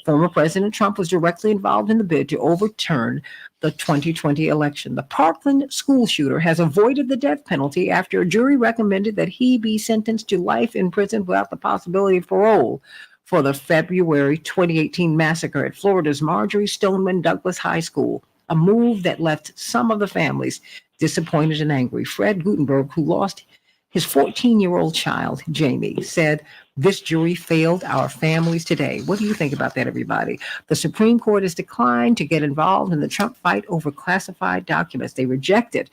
former President Trump was directly involved in the bid to overturn the 2020 election. The Parkland school shooter has avoided the death penalty after a jury recommended that he be sentenced to life in prison without the possibility of parole for the February 2018 massacre at Florida's Marjorie Stoneman Douglas High School, a move that left some of the families disappointed and angry. Fred Gutenberg, who lost his 14-year-old child, Jamie, said, "This jury failed our families today." What do you think about that, everybody? The Supreme Court has declined to get involved in the Trump fight over classified documents. They rejected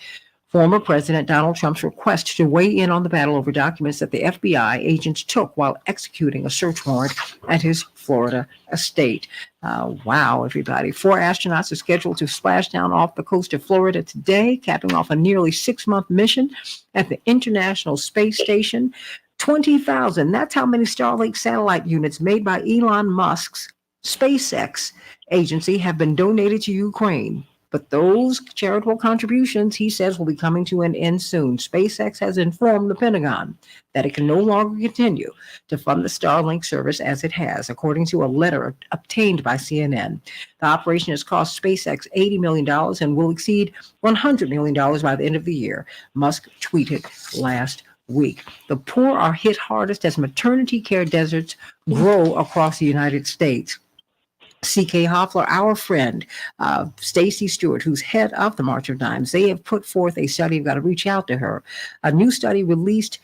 former President Donald Trump's request to weigh in on the battle over documents that the FBI agents took while executing a search warrant at his Florida state. Wow, everybody. 4 astronauts are scheduled to splash down off the coast of Florida today, capping off a nearly 6-month mission at the International Space Station. 20,000. That's how many Starlink satellite units made by Elon Musk's SpaceX agency have been donated to Ukraine. But those charitable contributions, he says, will be coming to an end soon. SpaceX has informed the Pentagon that it can no longer continue to fund the Starlink service as it has, according to a letter obtained by CNN. The operation has cost SpaceX $80 million and will exceed $100 million by the end of the year, Musk tweeted last week. The poor are hit hardest as maternity care deserts grow across the United States. C.K. Hoffler, our friend, Stacy Stewart, who's head of the March of Dimes, they have put forth a study. You've got to reach out to her. A new study released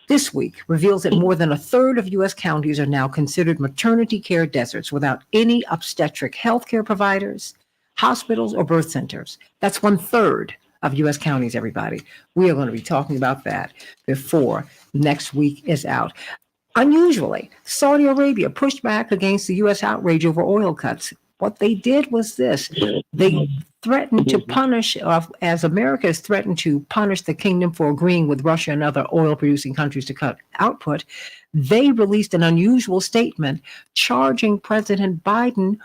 this week reveals that more than a third of U.S. counties are now considered maternity care deserts without any obstetric healthcare providers, hospitals, or birth centers. That's 1/3 of U.S. counties, everybody. We are going to be talking about that before next week is out. Unusually, Saudi Arabia pushed back against the U.S. outrage over oil cuts. What they did was this. They threatened to punish, as America has threatened to punish the kingdom for agreeing with Russia and other oil-producing countries to cut output, they released an unusual statement charging President Biden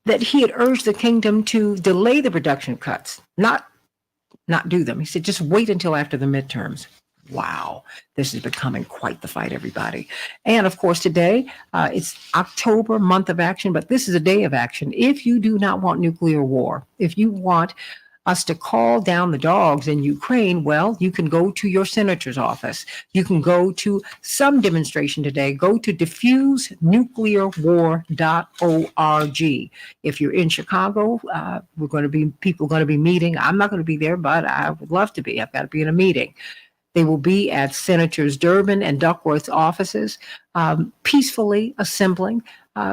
that he had urged the kingdom to delay the production cuts, not do them. He said, just wait until after the midterms. Wow, this is becoming quite the fight, everybody. And of course, today, it's October, month of action, but this is a day of action. If you do not want nuclear war, if you want us to call down the dogs in Ukraine, well, you can go to your senator's office. You can go to some demonstration today. Go to diffusenuclearwar.org. If you're in Chicago, people are going to be meeting. I'm not going to be there, but I would love to be. I've got to be in a meeting. They will be at Senators Durbin and Duckworth's offices, peacefully assembling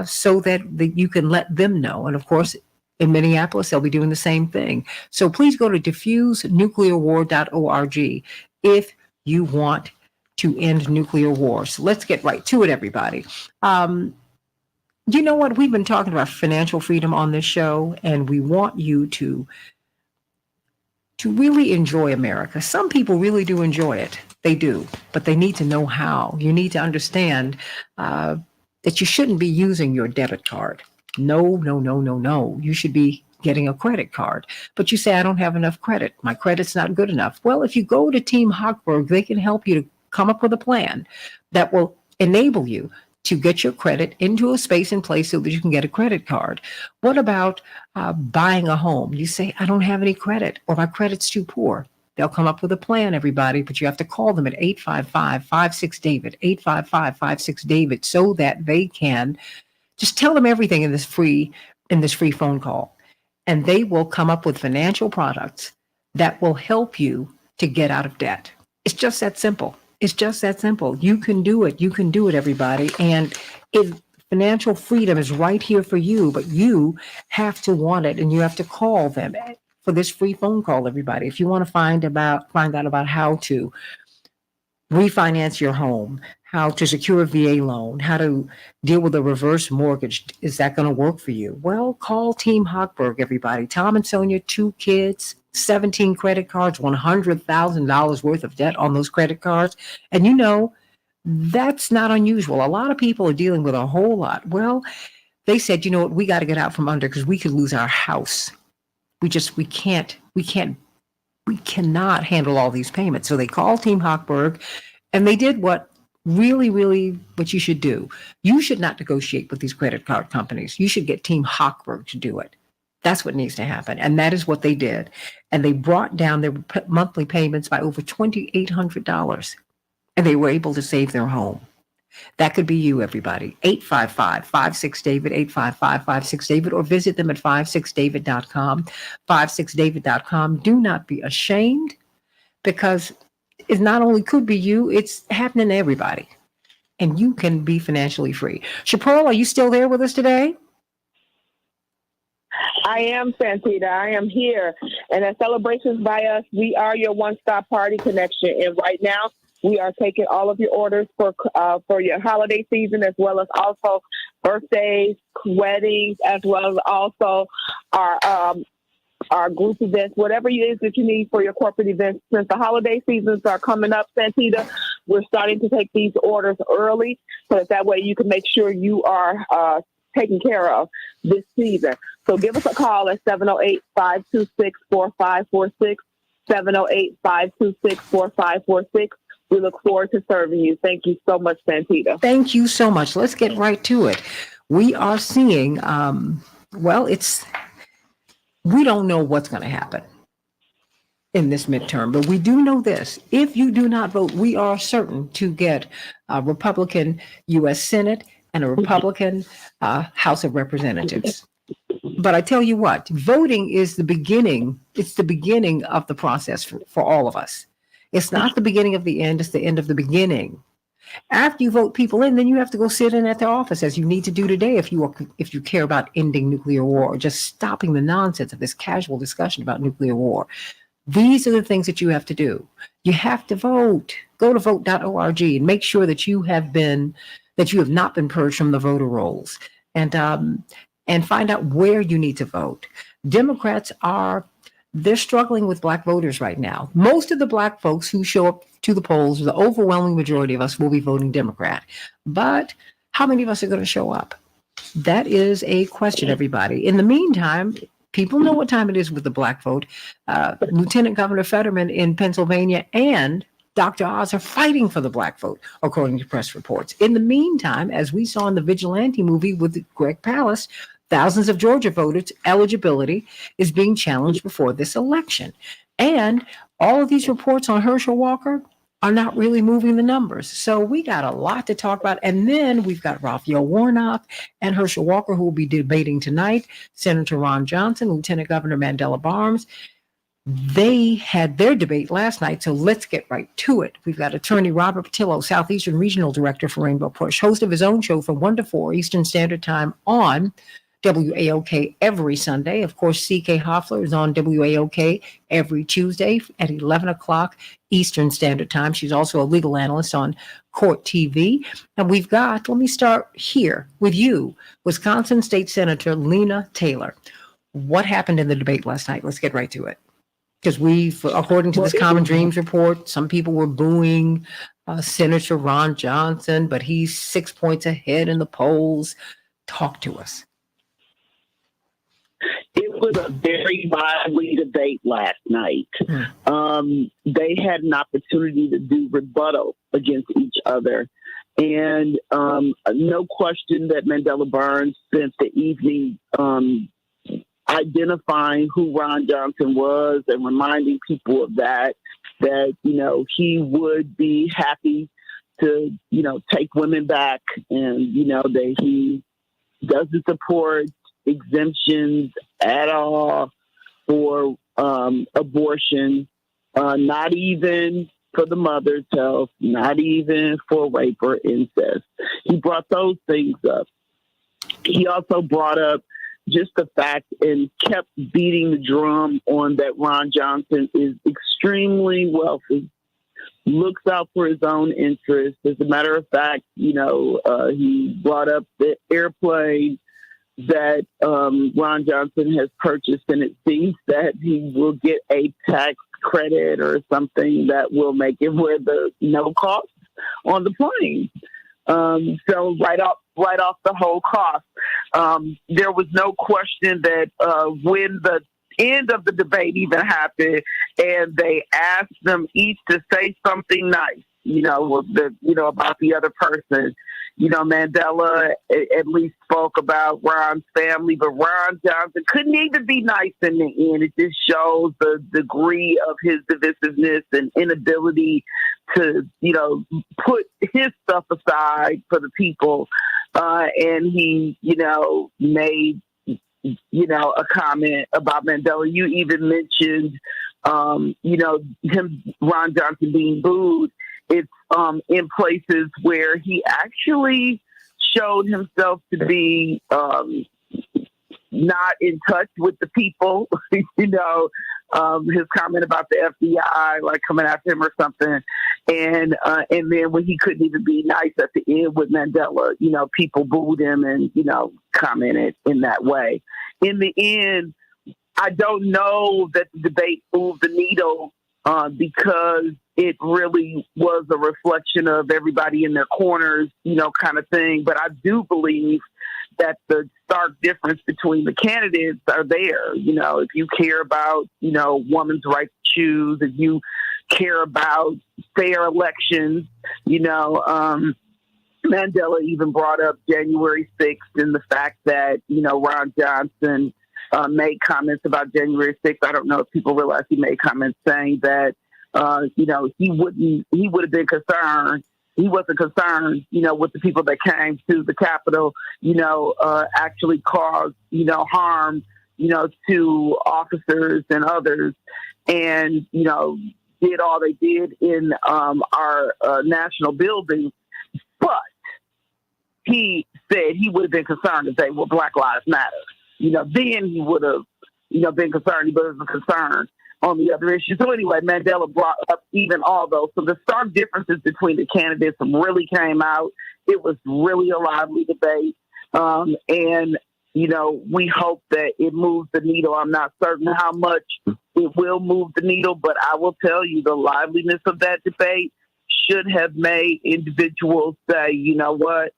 so that you can let them know. And of course, in Minneapolis, they'll be doing the same thing. So please go to diffusenuclearwar.org if you want to end nuclear war. So let's get right to it, everybody. You know what? We've been talking about financial freedom on this show, and we want you to really enjoy America. Some people really do enjoy it. They do, but they need to know how. You need to understand that you shouldn't be using your debit card. No. You should be getting a credit card. But you say, I don't have enough credit. My credit's not good enough. Well, if you go to Team Hochberg, they can help you to come up with a plan that will enable you to get your credit into a space and place so that you can get a credit card. What about buying a home? You say, I don't have any credit, or my credit's too poor. They'll come up with a plan, everybody, but you have to call them at 855-56-DAVID, 855-56-DAVID, so that they can just tell them everything in this free phone call. And they will come up with financial products that will help you to get out of debt. It's just that simple. It's just that simple. You can do it. You can do it, everybody. And if financial freedom is right here for you, but you have to want it, and you have to call them for this free phone call, everybody. If you want to find out about how to refinance your home, how to secure a VA loan, how to deal with a reverse mortgage, is that going to work for you? Well, call Team Hochberg, everybody. Tom and Sonia, 2 kids, 17 credit cards, $100,000 worth of debt on those credit cards. And you know, that's not unusual. A lot of people are dealing with a whole lot. Well, they said, you know what, we got to get out from under because we could lose our house. We cannot handle all these payments. So they called Team Hochberg, and they did what what you should do. You should not negotiate with these credit card companies. You should get Team Hochberg to do it. That's what needs to happen. And that is what they did. And they brought down their monthly payments by over $2,800. And they were able to save their home. That could be you, everybody. 855-56-DAVID, 855-56-DAVID, or visit them at 56david.com, 56david.com. Do not be ashamed, because it not only could be you, it's happening to everybody. And you can be financially free. Chaparral, are you still there with us today? I am, Santita. I am here. And at Celebrations by Us, we are your one-stop party connection. And right now, We are taking all of your orders for your holiday season, as well as also birthdays, weddings, as well as also our group events, whatever it is that you need for your corporate events. Since the holiday seasons are coming up, Santita, we're starting to take these orders early so that way you can make sure you are taken care of this season. So give us a call at 708-526-4546, 708-526-4546. We look forward to serving you. Thank you so much, Santita. Thank you so much. Let's get right to it. We are seeing, we don't know what's going to happen in this midterm, but we do know this. If you do not vote, we are certain to get a Republican U.S. Senate and a Republican House of Representatives. But I tell you what, voting is the beginning. It's the beginning of the process for all of us. It's not the beginning of the end. It's the end of the beginning. After you vote people in, then you have to go sit in at their office, as you need to do today if you care about ending nuclear war or just stopping the nonsense of this casual discussion about nuclear war. These are the things that you have to do. You have to vote. Go to vote.org and make sure that you have not been purged from the voter rolls, and find out where you need to vote. Democrats they're struggling with Black voters right now. Most of the Black folks who show up to the polls, the overwhelming majority of us, will be voting Democrat. But how many of us are going to show up? That is a question, everybody. In the meantime, people know what time it is with the Black vote. Lieutenant Governor Fetterman in Pennsylvania and Dr. Oz are fighting for the Black vote, according to press reports. In the meantime, as we saw in the Vigilante movie with Greg Palast, thousands of Georgia voters' eligibility is being challenged before this election. And all of these reports on Herschel Walker are not really moving the numbers. So we got a lot to talk about. And then we've got Raphael Warnock and Herschel Walker, who will be debating tonight, Senator Ron Johnson, Lieutenant Governor Mandela Barnes. They had their debate last night, so let's get right to it. We've got attorney Robert Patillo, Southeastern Regional Director for Rainbow Push, host of his own show from 1 to 4 Eastern Standard Time on WAOK every Sunday. Of course, C.K. Hoffler is on WAOK every Tuesday at 11 o'clock Eastern Standard Time. She's also a legal analyst on Court TV. And we've got, let me start here with you, Wisconsin State Senator Lena Taylor. What happened in the debate last night? Let's get right to it. Because according to this Common Dreams report, some people were booing Senator Ron Johnson, but he's 6 points ahead in the polls. Talk to us. It was a very lively debate last night. They had an opportunity to do rebuttal against each other. And no question that Mandela Barnes spent the evening identifying who Ron Johnson was and reminding people of that, he would be happy to, take women back, and, that he doesn't support exemptions at all for abortion, not even for the mother's health, not even for rape or incest. He brought those things up. He also brought up just the fact and kept beating the drum on that Ron Johnson is extremely wealthy, looks out for his own interests. As a matter of fact, he brought up the airplane that Ron Johnson has purchased, and it seems that he will get a tax credit or something that will make it where there's no cost on the plane. So right off the whole cost. There was no question that when the end of the debate even happened and they asked them each to say something nice, about the other person. Mandela at least spoke about Ron's family, but Ron Johnson couldn't even be nice in the end. It just shows the degree of his divisiveness and inability to, put his stuff aside for the people. And he, made, a comment about Mandela. You even mentioned, Ron Johnson being booed. It's in places where he actually showed himself to be not in touch with the people. His comment about the FBI, like coming after him or something. And then when he couldn't even be nice at the end with Mandela, people booed him and, commented in that way. In the end, I don't know that the debate moved the needle because it really was a reflection of everybody in their corners, kind of thing. But I do believe that the stark difference between the candidates are there. If you care about, women's right to choose, if you care about fair elections, Mandela even brought up January 6th and the fact that, Ron Johnson made comments about January 6th. I don't know if people realize he made comments saying that, he would have been concerned. He wasn't concerned, with the people that came to the Capitol, actually caused, harm, to officers and others, and, did all they did in our national building. But he said he would have been concerned if they were Black Lives Matter. Then he would have, been concerned. He would have been concerned on the other issues. So anyway, Mandela brought up even all those. So the stark differences between the candidates really came out. It was really a lively debate. And, we hope that it moves the needle. I'm not certain how much it will move the needle, but I will tell you the liveliness of that debate should have made individuals say, you know what,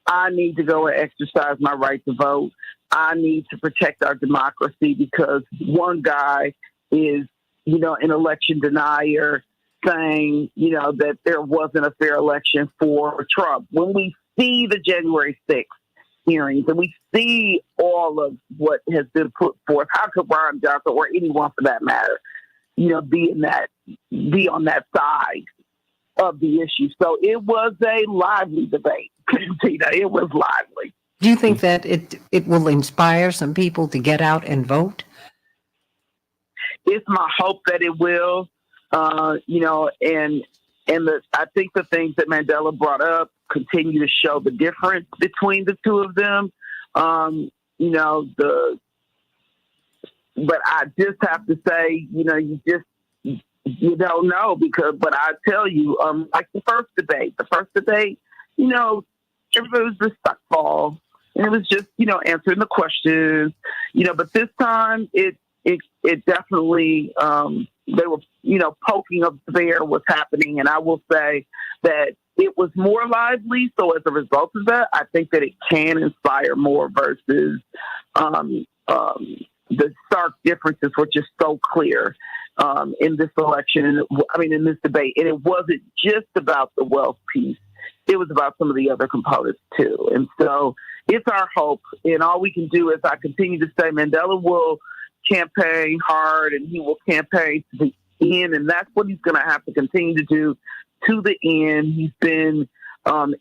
I need to go and exercise my right to vote. I need to protect our democracy because one guy is, an election denier saying, that there wasn't a fair election for Trump. When we see the January 6th hearings and we see all of what has been put forth, how could Ron Johnson or anyone for that matter, be on that side of the issue? So it was a lively debate, Santita. It was lively. Do you think that it will inspire some people to get out and vote? It's my hope that it will, I think the things that Mandela brought up continue to show the difference between the two of them. But I just have to say, you don't know but I tell you, like the first debate, everybody was respectful and it was just, answering the questions, but this time it definitely, they were, poking up there what's happening. And I will say that it was more lively. So as a result of that, I think that it can inspire more versus the stark differences were just so clear in this election. In this debate. And it wasn't just about the wealth piece. It was about some of the other components too. And so it's our hope. And all we can do is I continue to say Mandela will campaign hard and he will campaign to the end. And that's what he's going to have to continue to do to the end. He's been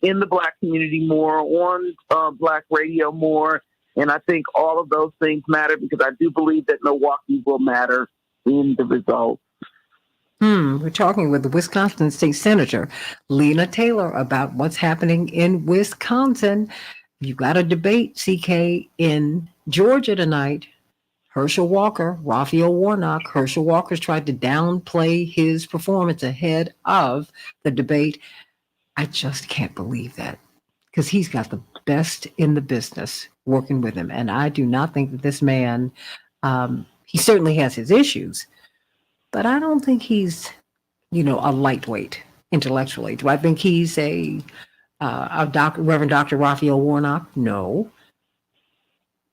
in the Black community more, on Black radio more. And I think all of those things matter because I do believe that Milwaukee will matter in the result. We're talking with the Wisconsin State Senator, Lena Taylor, about what's happening in Wisconsin. You got a debate, CK, in Georgia tonight. Herschel Walker, Raphael Warnock. Herschel Walker's tried to downplay his performance ahead of the debate. I just can't believe that because he's got the best in the business working with him. And I do not think that this man, he certainly has his issues, but I don't think he's, a lightweight intellectually. Do I think he's a Reverend Dr. Raphael Warnock? No.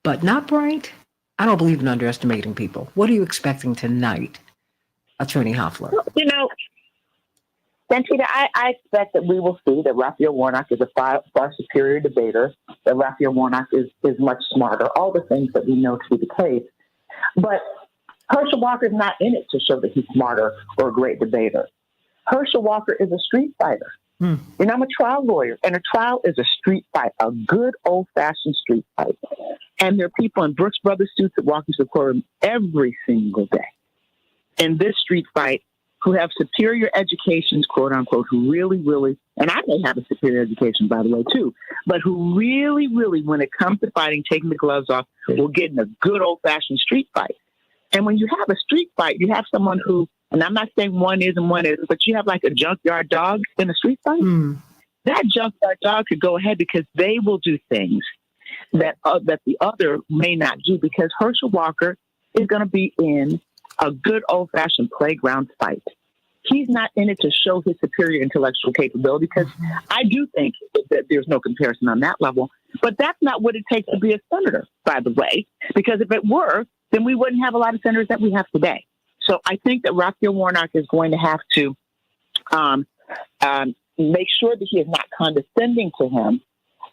But not bright. I don't believe in underestimating people. What are you expecting tonight, Attorney Hoffler? Santita, I expect that we will see that Raphael Warnock is a far superior debater, that Raphael Warnock is much smarter, all the things that we know to be the case. But Herschel Walker is not in it to show that he's smarter or a great debater. Herschel Walker is a street fighter. And I'm a trial lawyer, and a trial is a street fight, a good old-fashioned street fight. And there are people in Brooks Brothers suits that walk into the courtroom every single day in this street fight who have superior educations, quote unquote, who really, really, and I may have a superior education, by the way, too, but who really, really, when it comes to fighting, taking the gloves off, will get in a good old-fashioned street fight. And when you have a street fight, you have someone who and I'm not saying one is and one isn't, but you have like a junkyard dog in a street fight. That junkyard dog could go ahead because they will do things that the other may not do, because Herschel Walker is going to be in a good old-fashioned playground fight. He's not in it to show his superior intellectual capability, because I do think that there's no comparison on that level. But that's not what it takes to be a senator, by the way, because if it were, then we wouldn't have a lot of senators that we have today. So I think that Raphael Warnock is going to have to make sure that he is not condescending to him,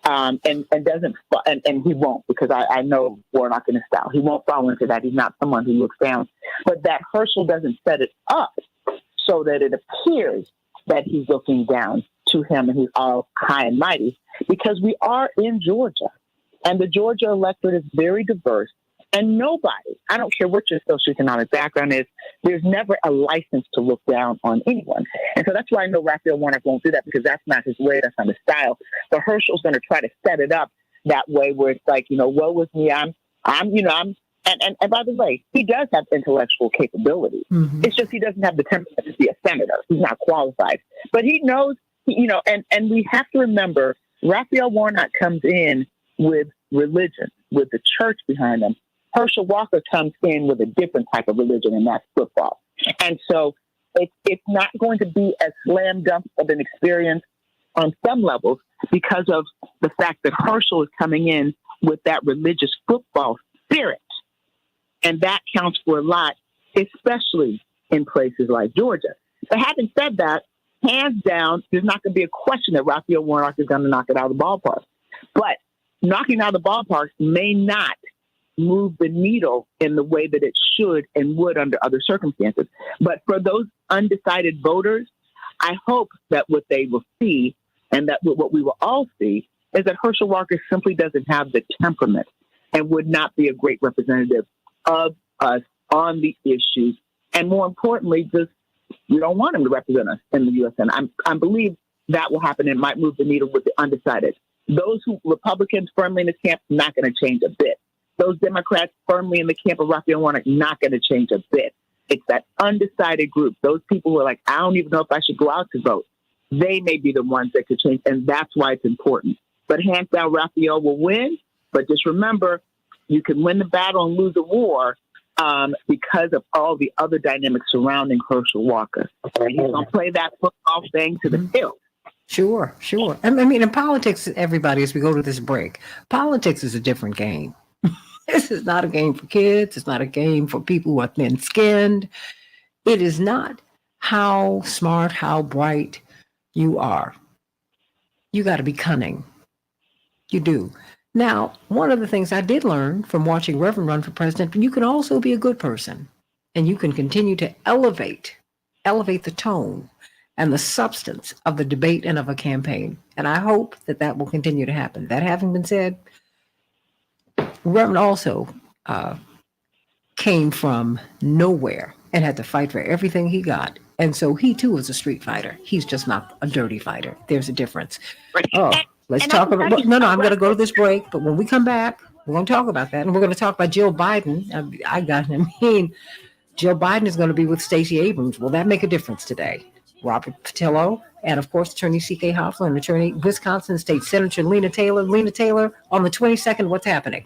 and doesn't, and he won't, because I know Warnock in his style. He won't fall into that. He's not someone who looks down. But that Herschel doesn't set it up so that it appears that he's looking down to him and he's all high and mighty, because we are in Georgia, and the Georgia electorate is very diverse. And nobody, I don't care what your socioeconomic background is, there's never a license to look down on anyone. And so that's why I know Raphael Warnock won't do that, because that's not his way, that's not his style. But Herschel's going to try to set it up that way, where it's like, woe with me, and by the way, he does have intellectual capability. It's just he doesn't have the temperament to be a senator. He's not qualified. But he knows, and we have to remember, Raphael Warnock comes in with religion, with the church behind him. Herschel Walker comes in with a different type of religion, and that's football. And so it's not going to be as slam dunk of an experience on some levels, because of the fact that Herschel is coming in with that religious football spirit. And that counts for a lot, especially in places like Georgia. But having said that, hands down, there's not going to be a question that Raphael Warnock is going to knock it out of the ballpark. But knocking out of the ballpark may not move the needle in the way that it should and would under other circumstances. But for those undecided voters, I hope that what they will see, and that what we will all see, is that Herschel Walker simply doesn't have the temperament and would not be a great representative of us on the issues. And more importantly, just we don't want him to represent us in the U.S. Senate. I believe that will happen and might move the needle with the undecided. Those Republicans firmly in his camp, not going to change a bit. Those Democrats firmly in the camp of Raphael Warnock, not going to change a bit. It's that undecided group, those people who are like, I don't even know if I should go out to vote. They may be the ones that could change, and that's why it's important. But hands down, Raphael will win. But just remember, you can win the battle and lose the war because of all the other dynamics surrounding Herschel Walker. And he's going to play that football thing to the hilt. Sure. I mean, in politics, everybody, as we go to this break, politics is a different game. This is not a game for kids. It's not a game for people who are thin-skinned. It is not how smart, how bright you are. You got to be cunning. You do. Now, one of the things I did learn from watching Reverend run for president, you can also be a good person, and you can continue to elevate the tone and the substance of the debate and of a campaign. And I hope that will continue to happen. That having been said, Reverend also came from nowhere and had to fight for everything he got. And so he too is a street fighter. He's just not a dirty fighter. There's a difference. Let's talk about, no, I'm going to go to this break, but when we come back, we're going to talk about that. And we're going to talk about Jill Biden. I got him. Jill Biden is going to be with Stacey Abrams. Will that make a difference today? Robert Patillo, and of course, Attorney C.K. Hoffler and Attorney Wisconsin State Senator Lena Taylor. Lena Taylor, on the 22nd, what's happening?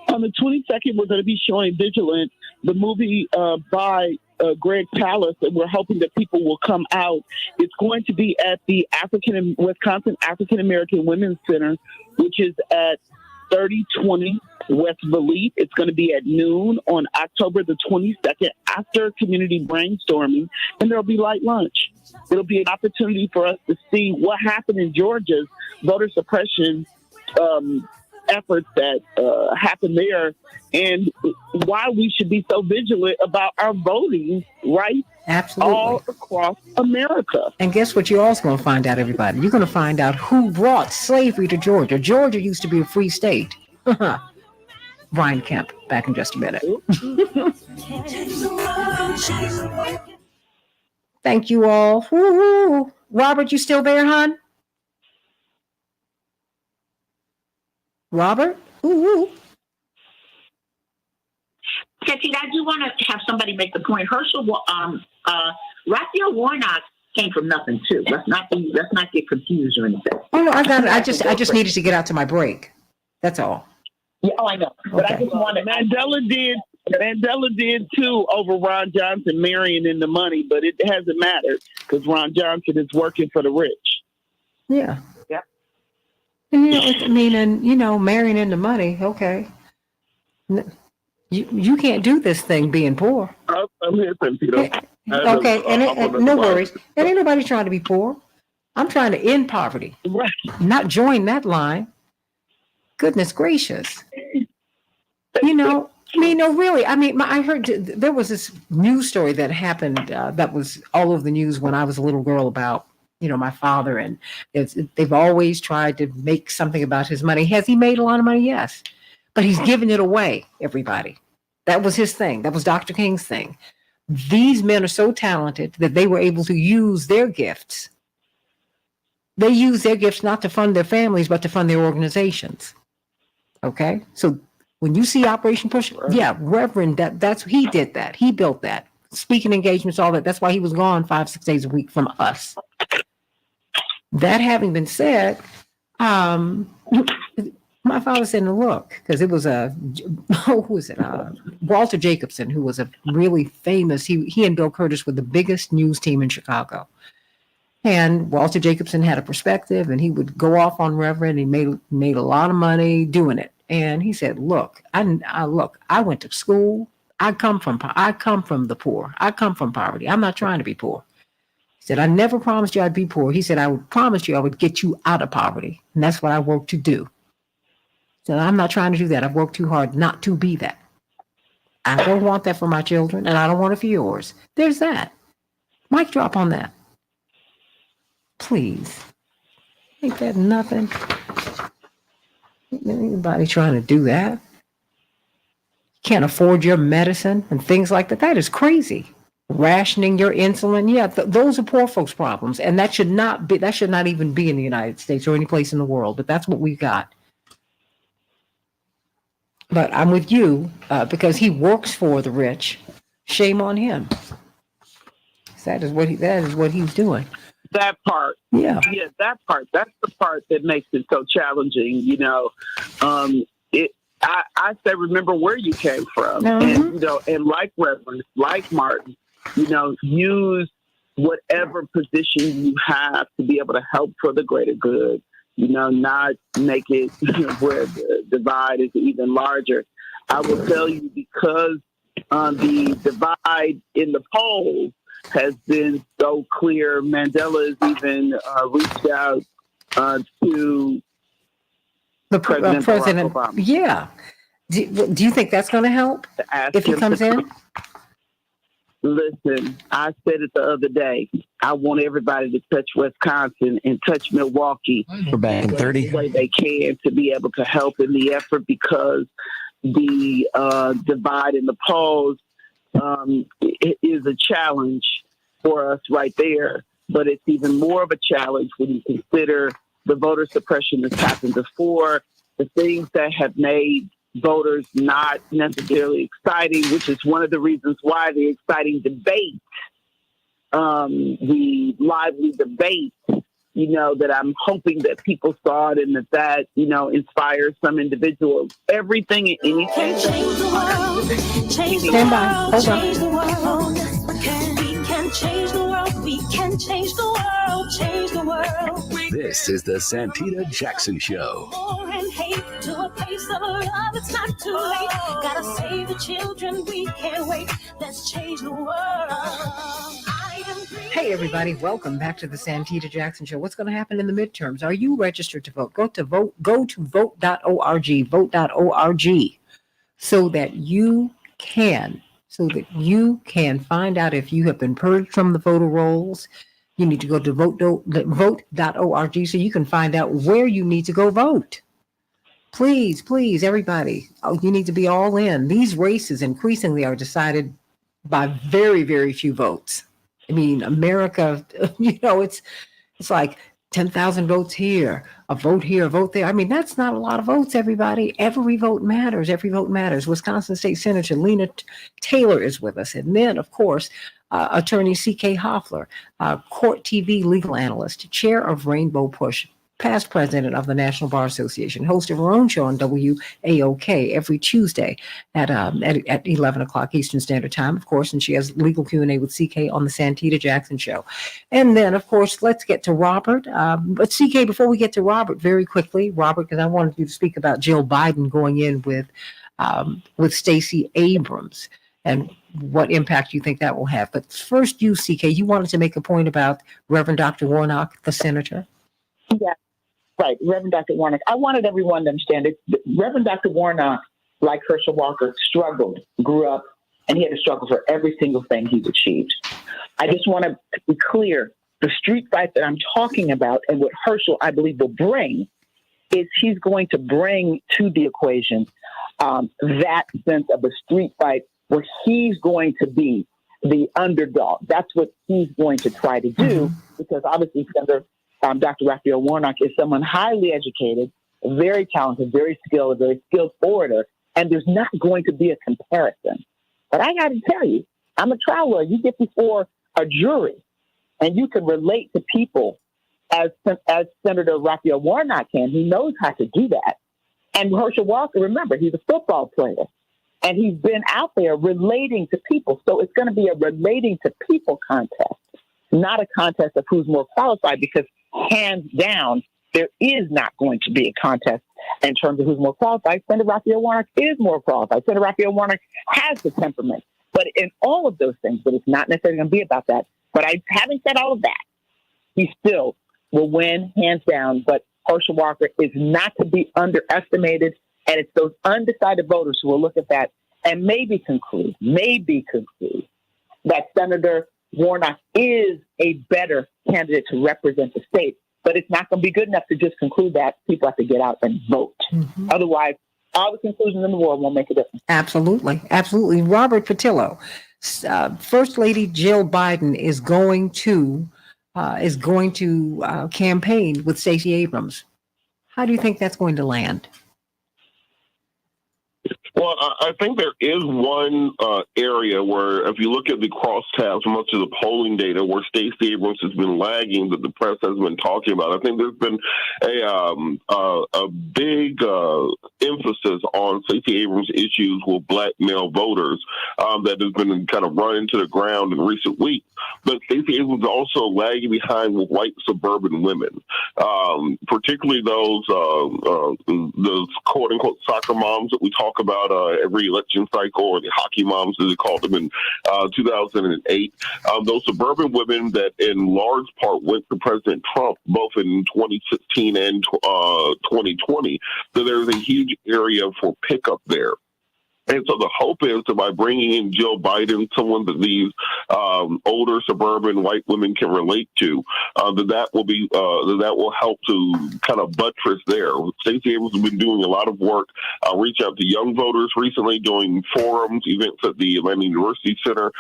On the 22nd, we're going to be showing Vigilant, the movie by Greg Palast, and we're hoping that people will come out. It's going to be at the Wisconsin African American Women's Center, which is at 3020 West Valete. It's going to be at noon on October the 22nd after community brainstorming, and there'll be light lunch. It'll be an opportunity for us to see what happened in Georgia's voter suppression efforts that happened there, and why we should be so vigilant about our voting rights. Absolutely. All across America. And guess what you're also going to find out, everybody? You're going to find out who brought slavery to Georgia. Georgia used to be a free state. Brian Kemp, back in just a minute. Thank you all. Woo-hoo. Robert, you still there, hon? Robert? Woo-hoo. Santita, I do want to have somebody make the point. Raphael Warnock came from nothing too. Let's not get confused or anything. Oh no, I got it. I just needed to get out to my break. That's all. Yeah, I know. But okay. I just wanted Mandela did too over Ron Johnson marrying in the money, but it hasn't mattered because Ron Johnson is working for the rich. Yeah. Yeah. And marrying into money. Okay. You can't do this thing being poor. I'm here, Santita. Okay, no worries. And ain't nobody trying to be poor. I'm trying to end poverty, right? Not join that line. Goodness gracious. Really. I heard there was this news story that happened that was all over the news when I was a little girl about, my father. And they've always tried to make something about his money. Has he made a lot of money? Yes. But he's giving it away, everybody. That was his thing. That was Dr. King's thing. These men are so talented that they were able to use their gifts. They use their gifts not to fund their families, but to fund their organizations. Okay? So when you see Operation Push, yeah, Reverend, he did that. He built that. Speaking engagements, all that. That's why he was gone 5-6 days a week from us. That having been said, my father said, look, because it was Walter Jacobson, who was a really famous, he and Bill Curtis were the biggest news team in Chicago. And Walter Jacobson had a perspective, and he would go off on Reverend. He made a lot of money doing it. And he said, look, I went to school. I come from the poor. I come from poverty. I'm not trying to be poor. He said, I never promised you I'd be poor. He said, I would promise you I would get you out of poverty. And that's what I work to do. So I'm not trying to do that. I've worked too hard not to be that. I don't want that for my children, and I don't want it for yours. There's that. Mic drop on that. Please. Ain't that nothing? Ain't anybody trying to do that? Can't afford your medicine and things like that. That is crazy. Rationing your insulin. Yeah, those are poor folks' problems. And that should not even be in the United States or any place in the world. But that's what we got. But I'm with you because he works for the rich. Shame on him. That is what he's doing. That part. Yeah, that part. That's the part that makes it so challenging. I say, remember where you came from, mm-hmm. and like Reverend, like Martin, use whatever position you have to be able to help for the greater good. Not make it where the divide is even larger. I will tell you, because the divide in the polls has been so clear, Mandela has even reached out to the President Obama. Yeah. Do you think that's going to help if he comes in? Listen, I said it the other day. I want everybody to touch Wisconsin and touch Milwaukee. We're back in 30. The way they can to be able to help in the effort, because the divide in the polls it is a challenge for us right there. But it's even more of a challenge when you consider the voter suppression that's happened before, the things that have made voters not necessarily exciting, which is one of the reasons why the exciting debate, the lively debate, that I'm hoping that people saw it and that inspires some individuals. Everything and anything. Change the world. Change the Stand by. world. Hold on. Change the world. We can change the world. We can change the world. Change the world. This is the Santita Jackson Show. War and hate to a place of love. It's not too late. Gotta save the children. We can't wait. Let's change the world. Hey, everybody. Welcome back to the Santita Jackson Show. What's going to happen in the midterms? Are you registered to vote? Go to vote.org, vote.org, so that you can find out if you have been purged from the voter rolls. You need to go to vote.org so you can find out where you need to go vote. Please, everybody. You need to be all in. These races increasingly are decided by very, very few votes. I mean, America, it's like 10,000 votes here, a vote there. I mean, that's not a lot of votes, everybody. Every vote matters. Every vote matters. Wisconsin State Senator Lena Taylor is with us. And then, of course, Attorney C.K. Hoffler, Court TV legal analyst, chair of Rainbow Push, past president of the National Bar Association, host of her own show on WAOK every Tuesday at 11 o'clock Eastern Standard Time, of course, and she has legal Q&A with CK on the Santita Jackson Show. And then, of course, let's get to Robert. But CK, before we get to Robert, very quickly, Robert, because I wanted you to speak about Jill Biden going in with Stacey Abrams and what impact you think that will have. But first, you, CK, you wanted to make a point about Reverend Dr. Warnock, the senator. Yeah. Right, Reverend Dr. Warnock. I wanted everyone to understand it. Reverend Dr. Warnock, like Herschel Walker, struggled, grew up, and he had to struggle for every single thing he's achieved. I just want to be clear, the street fight that I'm talking about and what Herschel, I believe, will bring is he's going to bring to the equation that sense of a street fight where he's going to be the underdog. That's what he's going to try to do because obviously Dr. Raphael Warnock is someone highly educated, very talented, very skilled orator, and there's not going to be a comparison. But I got to tell you, I'm a trial lawyer. You get before a jury, and you can relate to people as Senator Raphael Warnock can. He knows how to do that. And Herschel Walker, remember, he's a football player, and he's been out there relating to people. So it's going to be a relating to people contest, not a contest of who's more qualified, because hands down, there is not going to be a contest in terms of who's more qualified. Senator Raphael Warnock is more qualified. Senator Raphael Warnock has the temperament. But in all of those things, but it's not necessarily going to be about that. But having said all of that, he still will win hands down. But Herschel Walker is not to be underestimated. And it's those undecided voters who will look at that and maybe conclude that Senator Warnock is a better candidate to represent the state, but it's not going to be good enough to just conclude that. People have to get out and vote. Otherwise, all the conclusions in the world won't make a difference. Absolutely. Absolutely. Robert Patillo, First Lady Jill Biden is going to campaign with Stacey Abrams. How do you think that's going to land? Well, I think there is one area where, if you look at the crosstabs, much of the polling data, where Stacey Abrams has been lagging, that the press has been talking about. I think there's been a big emphasis on Stacey Abrams' issues with black male voters that has been kind of run into the ground in recent weeks. But Stacey Abrams is also lagging behind with white suburban women, particularly those quote-unquote soccer moms that we talk about every election cycle, or the hockey moms, as they called them in 2008. Those suburban women that in large part went to President Trump, both in 2016 and 2020. So there's a huge area for pickup there. And so the hope is that by bringing in Jill Biden, someone that these older suburban white women can relate to, that will help to kind of buttress there. Stacey Abrams has been doing a lot of work, reach out to young voters recently, doing forums, events at the Atlanta University Center.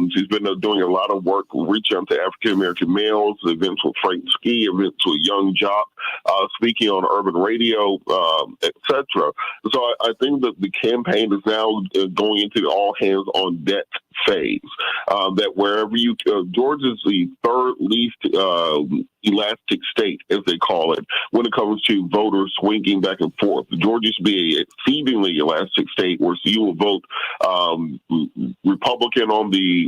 She's been doing a lot of work, reaching out to African American males, events with Frank Ski, events with Young Jock, speaking on urban radio, etc. So I think that the campaign is now going into the all hands on deck phase. That wherever Georgia's the third least elastic state, as they call it, when it comes to voters swinging back and forth. Georgia should be an exceedingly elastic state where you will vote Republican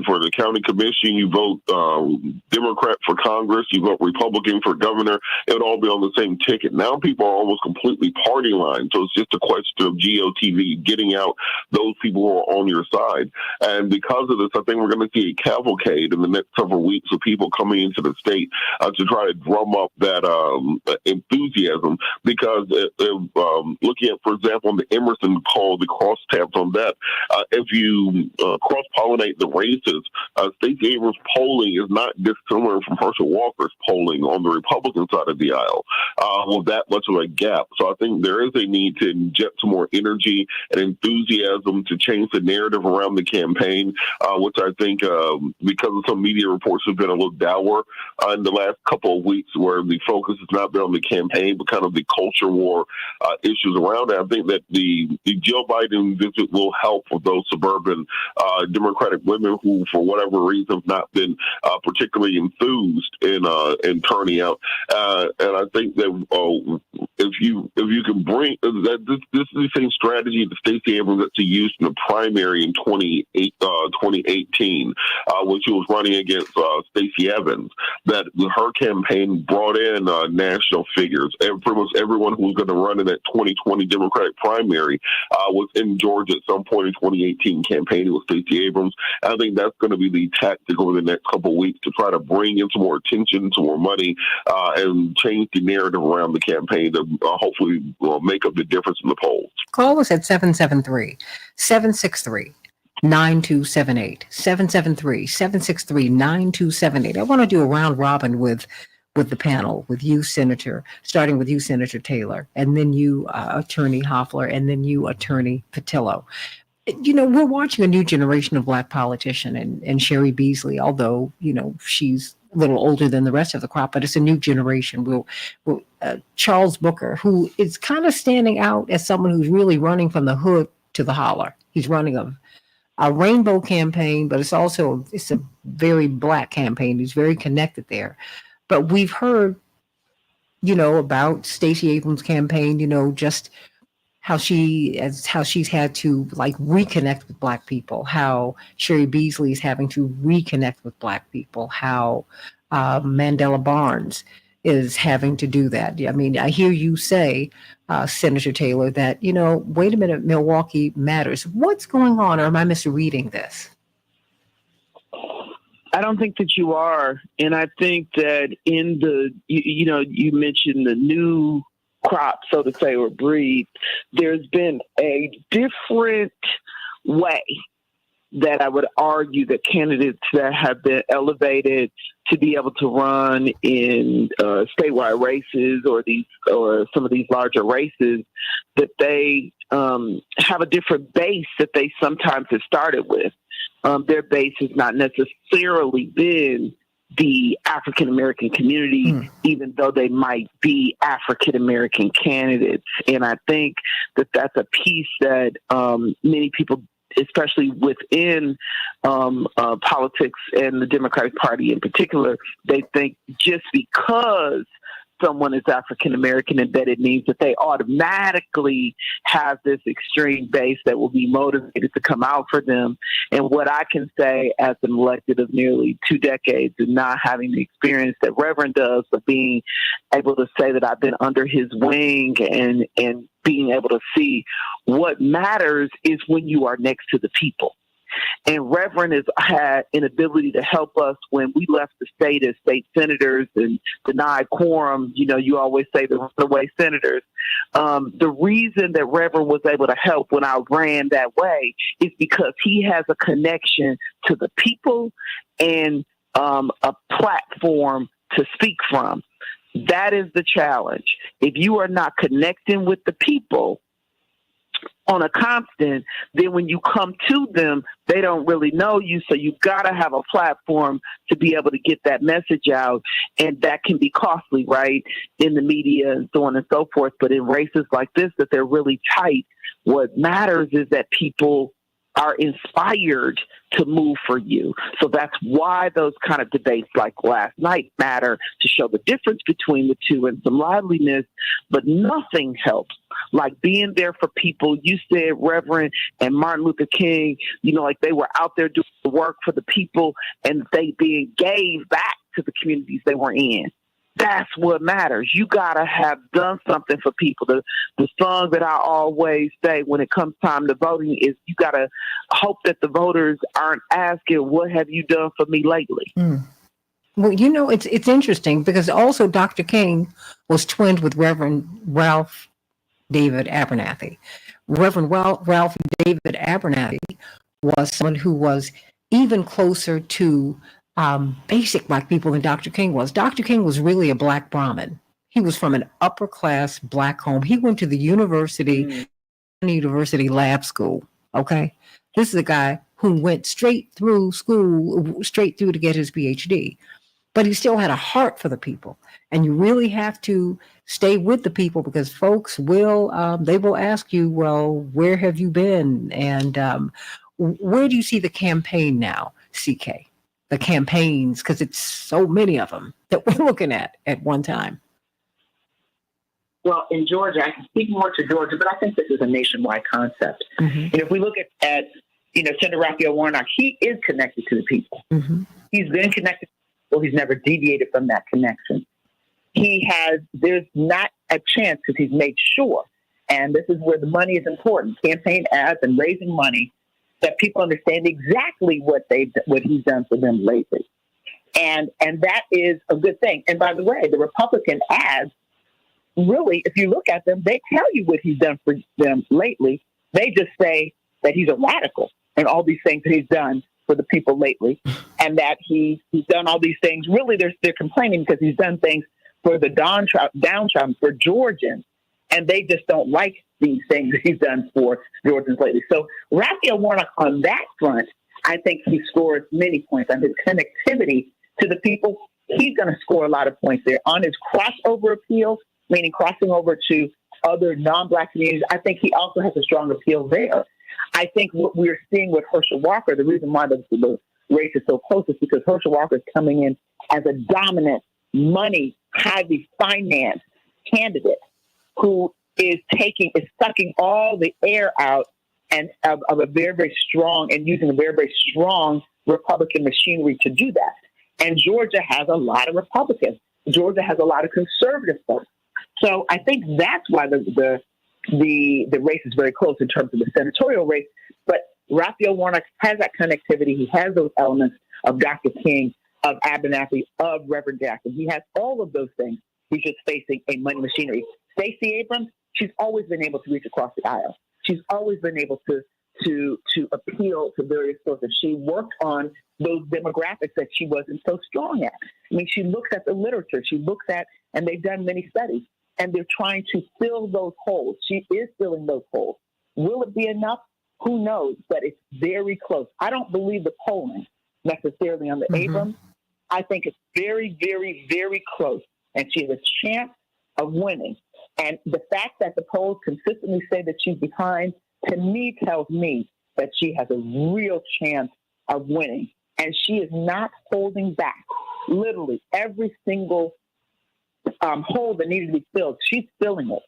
for the county commission, you vote Democrat for Congress, you vote Republican for governor. It would all be on the same ticket. Now people are almost completely party line, so it's just a question of GOTV getting out those people who are on your side. And because of this, I think we're going to see a cavalcade in the next several weeks of people coming into the state to try to drum up that enthusiasm. Because looking at, for example, in the Emerson poll, the crosstabs on that, if you cross-pollinate the races, Stacey Abrams' polling is not dissimilar from Herschel Walker's polling on the Republican side of the aisle with that much of a gap. So I think there is a need to inject some more energy and enthusiasm to change the narrative around the campaign, which I think, because of some media reports, have been a little dour in the last couple couple of weeks where the focus has not been on the campaign, but kind of the culture war issues around it. I think that the Joe Biden visit will help with those suburban Democratic women who, for whatever reason, have not been particularly enthused in turning out. And I think that if you can bring that, this is the same strategy that Stacey Abrams that she used in the primary in 2018, when she was running against Stacey Evans, that her campaign brought in national figures. And pretty much everyone who was going to run in that 2020 Democratic primary was in Georgia at some point in 2018 campaigning with Stacey Abrams. And I think that's going to be the tactic over the next couple of weeks to try to bring in some more attention, some more money, and change the narrative around the campaign to hopefully make up the difference in the polls. Call us at 773-763-9278. 773-763-9278. I want to do a round robin with the panel, with you, Senator, starting with you, Senator Taylor, and then you, Attorney Hoffler, and then you, Attorney Patillo. You know, we're watching a new generation of Black politician, and Sherry Beasley, although, you know, she's a little older than the rest of the crop, but it's a new generation. Charles Booker, who is kind of standing out as someone who's really running from the hood to the holler. He's running a rainbow campaign, but it's a very Black campaign. He's very connected there. But we've heard, you know, about Stacey Abrams' campaign, you know, just how she's had to like reconnect with Black people, how Sherry Beasley is having to reconnect with Black people, how Mandela Barnes is having to do that. I mean, I hear you say, Senator Taylor, that, you know, wait a minute, Milwaukee matters. What's going on, or am I misreading this? I don't think that you are. And I think that in you mentioned the new crop, so to say, or breed, there's been a different way that I would argue that candidates that have been elevated to be able to run in statewide races or some of these larger races, that they have a different base that they sometimes have started with. Their base has not necessarily been the African American community, even though they might be African American candidates. And I think that that's a piece that many people, especially within politics and the Democratic Party in particular, they think just because someone is African American and that it means that they automatically have this extreme base that will be motivated to come out for them. And what I can say as an elected of nearly 2 decades and not having the experience that Reverend does, but being able to say that I've been under his wing and being able to see what matters is when you are next to the people. And Reverend has had an ability to help us when we left the state as state senators and denied quorum. You know, you always say the runaway senators. The reason that Reverend was able to help when I ran that way is because he has a connection to the people and a platform to speak from. That is the challenge. If you are not connecting with the people on a constant, then when you come to them, they don't really know you. So you got to have a platform to be able to get that message out. And that can be costly, right? In the media and so on and so forth. But in races like this, that they're really tight, what matters is that people are inspired to move for you. So that's why those kind of debates like last night matter, to show the difference between the two and some liveliness. But nothing helps like being there for people. You said Reverend and Martin Luther King, you know, like they were out there doing the work for the people and they gave back to the communities they were in. That's what matters. You got to have done something for people. The song that I always say when it comes time to voting is you got to hope that the voters aren't asking, what have you done for me lately? Well, you know, it's interesting because also Dr. King was twinned with Reverend Ralph David Abernathy. Reverend Ralph David Abernathy was someone who was even closer to basic Black people than Dr. King was. Dr. King was really a Black Brahmin. He was from an upper class Black home. He went to the university lab school. Okay. This is a guy who went straight through school, straight through to get his PhD. but he still had a heart for the people. And you really have to stay with the people because folks will, they will ask you, well, where have you been? And where do you see the campaign now, CK? The campaigns, because it's so many of them that we're looking at one time. Well, in Georgia, I can speak more to Georgia, but I think this is a nationwide concept. Mm-hmm. And if we look at Senator Raphael Warnock, he is connected to the people. Mm-hmm. He's been connected to the people. He's never deviated from that connection. There's not a chance because he's made sure, and this is where the money is important, campaign ads and raising money, that people understand exactly what he's done for them lately. And that is a good thing. And by the way, the Republican ads, really, if you look at them, they tell you what he's done for them lately. They just say that he's a radical and all these things that he's done for the people lately, and that he's done all these things. Really, they're complaining because he's done things for the downtrodden, for Georgians, and they just don't like these things that he's done for Georgians lately. So Raphael Warnock on that front, I think he scores many points on his connectivity to the people. He's going to score a lot of points there. On his crossover appeal, meaning crossing over to other non-Black communities, I think he also has a strong appeal there. I think what we're seeing with Herschel Walker, the reason why the race is so close is because Herschel Walker is coming in as a dominant, money, highly financed candidate who is sucking all the air out and of a very, very strong and using a very, very strong Republican machinery to do that. And Georgia has a lot of Republicans. Georgia has a lot of conservative folks. So I think that's why the race is very close in terms of the senatorial race. But Raphael Warnock has that connectivity. He has those elements of Dr. King, of Abernathy, of Reverend Jackson. He has all of those things. He's just facing a money machinery. Stacey Abrams, she's always been able to reach across the aisle. She's always been able to appeal to various sources. She worked on those demographics that she wasn't so strong at. I mean, she looks at the literature. She looks at, and they've done many studies, and they're trying to fill those holes. She is filling those holes. Will it be enough? Who knows? But it's very close. I don't believe the polling necessarily on the Abrams. I think it's very, very, very close, and she has a chance of winning. And the fact that the polls consistently say that she's behind, to me, tells me that she has a real chance of winning. And she is not holding back. Literally, every single hole that needed to be filled, she's filling it.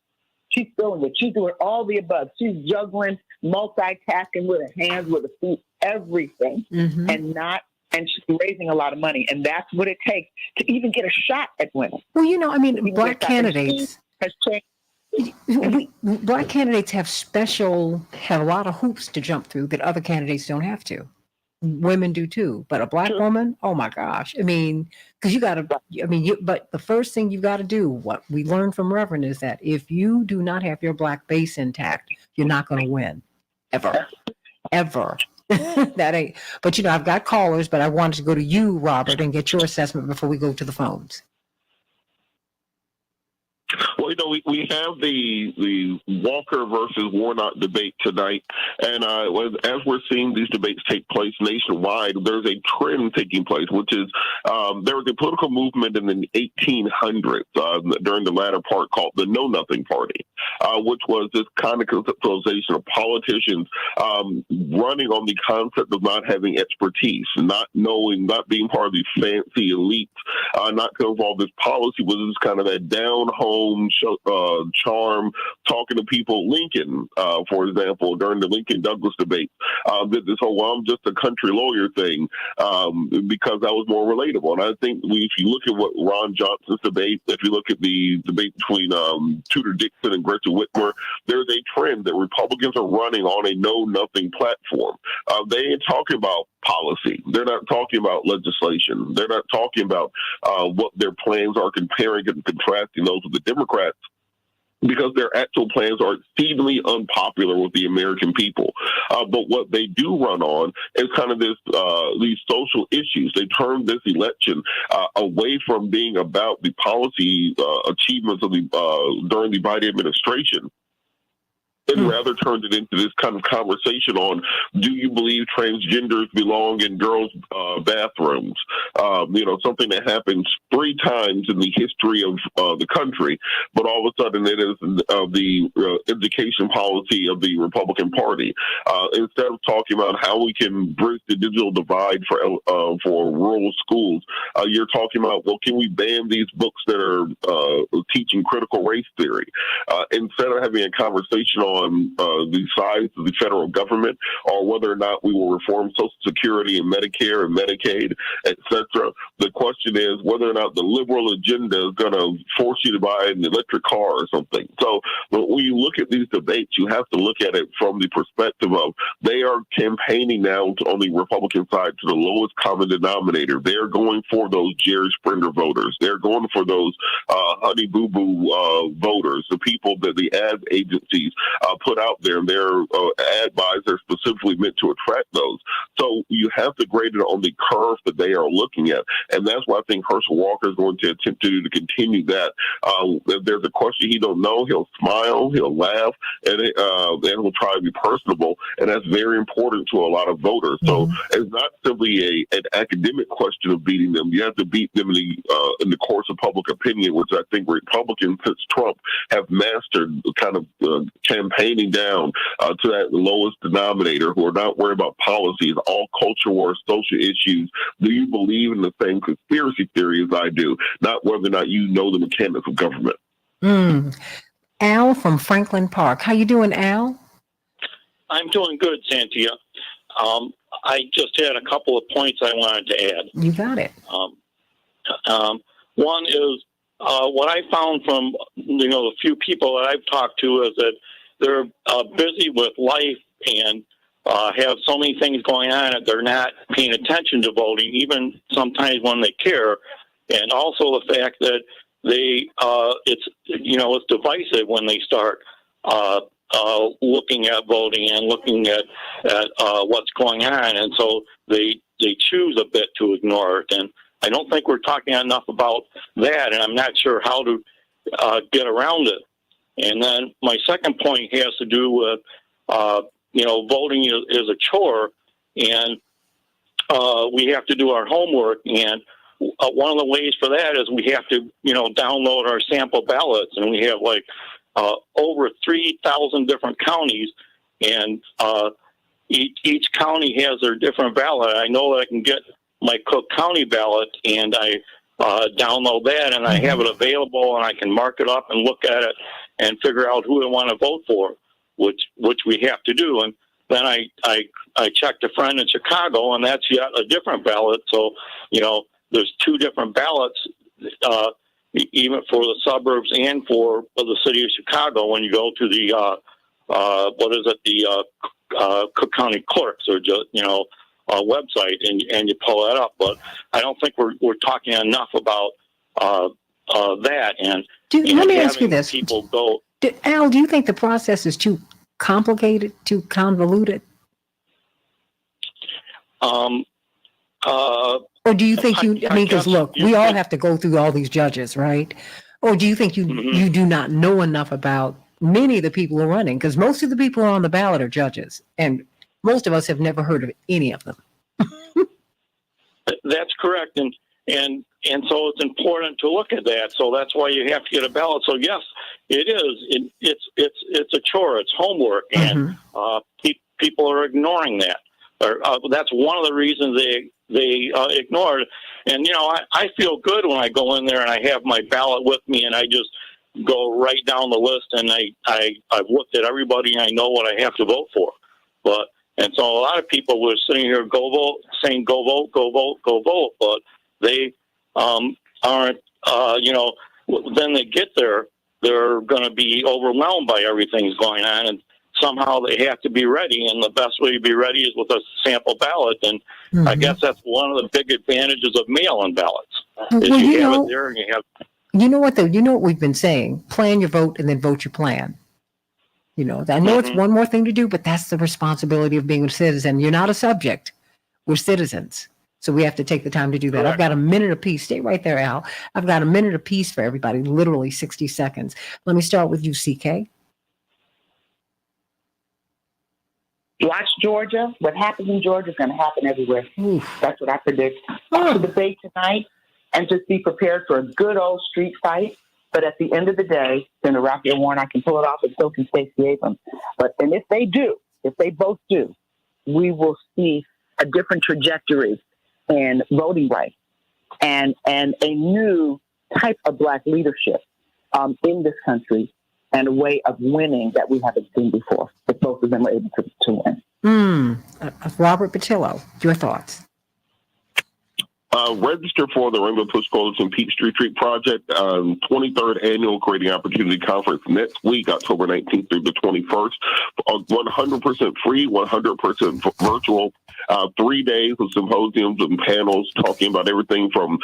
She's filling it. She's doing all the above. She's juggling, multitasking with her hands, with her feet, everything, and she's raising a lot of money. And that's what it takes to even get a shot at winning. Well, you know, I mean, Black candidates has changed. Black candidates have a lot of hoops to jump through that other candidates don't have to. Women do too, but a Black woman, oh my gosh. I mean, because but the first thing you've got to do, what we learned from Reverend, is that if you do not have your Black base intact, you're not going to win. Ever. That ain't, but I've got callers, but I wanted to go to you, Robert, and get your assessment before we go to the phones. Well, we have the Walker versus Warnock debate tonight, and as we're seeing these debates take place nationwide, there's a trend taking place, which is there was a political movement in the 1800s during the latter part called the Know Nothing Party, which was this kind of conceptualization of politicians running on the concept of not having expertise, not knowing, not being part of these fancy elites, not involved in policy, was this kind of that down-home charm, talking to people. Lincoln, for example, during the Lincoln-Douglas debate, did this whole, I'm just a country lawyer thing, because that was more relatable. And I think if you look at what Ron Johnson's debate, if you look at the debate between Tudor Dixon and Gretchen Whitmer, there's a trend that Republicans are running on a know-nothing platform. They ain't talking about policy. They're not talking about legislation. They're not talking about what their plans are, comparing and contrasting those with the Democrats, because their actual plans are exceedingly unpopular with the American people. But what they do run on is kind of these social issues. They turn this election away from being about the policy achievements of during the Biden administration, and rather turned it into this kind of conversation on, do you believe transgenders belong in girls' bathrooms? Something that happens 3 times in the history of the country, but all of a sudden it is the education policy of the Republican Party. Instead of talking about how we can bridge the digital divide for rural schools, you're talking about, well, can we ban these books that are teaching critical race theory? Instead of having a conversation on the size of the federal government, or whether or not we will reform Social Security and Medicare and Medicaid, etc., the question is whether or not the liberal agenda is going to force you to buy an electric car or something. So when you look at these debates, you have to look at it from the perspective of they are campaigning now on the Republican side to the lowest common denominator. They're going for those Jerry Springer voters. They're going for those Honey Boo Boo voters, the people that the ad agencies put out there. Their ad buys are specifically meant to attract those. So you have to grade it on the curve that they are looking at. And that's what I think Herschel Walker is going to attempt to do, to continue that. If there's a question he don't know, he'll smile, he'll laugh, and he'll try to be personable. And that's very important to a lot of voters. So it's not simply an academic question of beating them. You have to beat them in the course of public opinion, which I think Republicans since Trump have mastered, kind of campaigning down to that lowest denominator, who are not worried about policies, all culture wars, social issues. Do you believe in the same conspiracy theory as I do? Not whether or not you know the mechanics of government. Al from Franklin Park. How you doing, Al? I'm doing good, Santita. I just had a couple of points I wanted to add. You got it. One is what I found from the few people that I've talked to is that they're busy with life and have so many things going on that they're not paying attention to voting, even sometimes when they care. And also the fact that it's divisive when they start looking at voting and looking at what's going on, and so they choose a bit to ignore it. And I don't think we're talking enough about that, and I'm not sure how to get around it. And then my second point has to do with voting is a chore, and we have to do our homework. And one of the ways for that is we have to download our sample ballots, and we have over 3,000 different counties, and each county has their different ballot. I know that I can get my Cook County ballot, and I download that, and I have it available, and I can mark it up and look at it and figure out who I want to vote for, which we have to do. And then I checked a friend in Chicago, and that's yet a different ballot. So there's 2 different ballots, even for the suburbs and for the city of Chicago. When you go to the Cook County Clerks or website, and you pull that up. But I don't think we're talking enough about that. And let me ask you this: people go. Al, do you think the process is too complicated, too convoluted? Or do you think because look, we all have to go through all these judges, right? Or do you think you do not know enough about many of the people who are running? Because most of the people on the ballot are judges, and most of us have never heard of any of them. That's correct, and so it's important to look at that. So that's why you have to get a ballot. So yes, it is. It's a chore. It's homework, and people are ignoring that. That's one of the reasons they ignore it. And I feel good when I go in there and I have my ballot with me, and I just go right down the list, and I've looked at everybody, and I know what I have to vote for. And so a lot of people were sitting here saying go vote, go vote, go vote, but they aren't. Then they get there, they're going to be overwhelmed by everything that's going on, and somehow they have to be ready, and the best way to be ready is with a sample ballot. And I guess that's one of the big advantages of mail-in ballots. Is you have it there, and you have. You know what though? You know what we've been saying: plan your vote and then vote your plan. I know it's one more thing to do, but that's the responsibility of being a citizen. You're not a subject; we're citizens. So we have to take the time to do that. Correct. I've got a minute apiece. Stay right there, Al. I've got a minute apiece for everybody. Literally 60 seconds. Let me start with you, CK. Watch Georgia. What happens in Georgia is going to happen everywhere. That's what I predict. Watch the debate tonight and just be prepared for a good old street fight. But at the end of the day, Senator Raphael Warnock can pull it off, and so can Stacey Abrams. And if they both do, we will see a different trajectory in voting rights and a new type of Black leadership in this country, and a way of winning that we haven't seen before, if both of them are able to win. Robert Patillo, your thoughts? Register for the Rainbow Push Coalition Peachtree Street Project 23rd Annual Creating Opportunity Conference next week, October 19th through the 21st. 100% free, 100% virtual. 3 days of symposiums and panels talking about everything from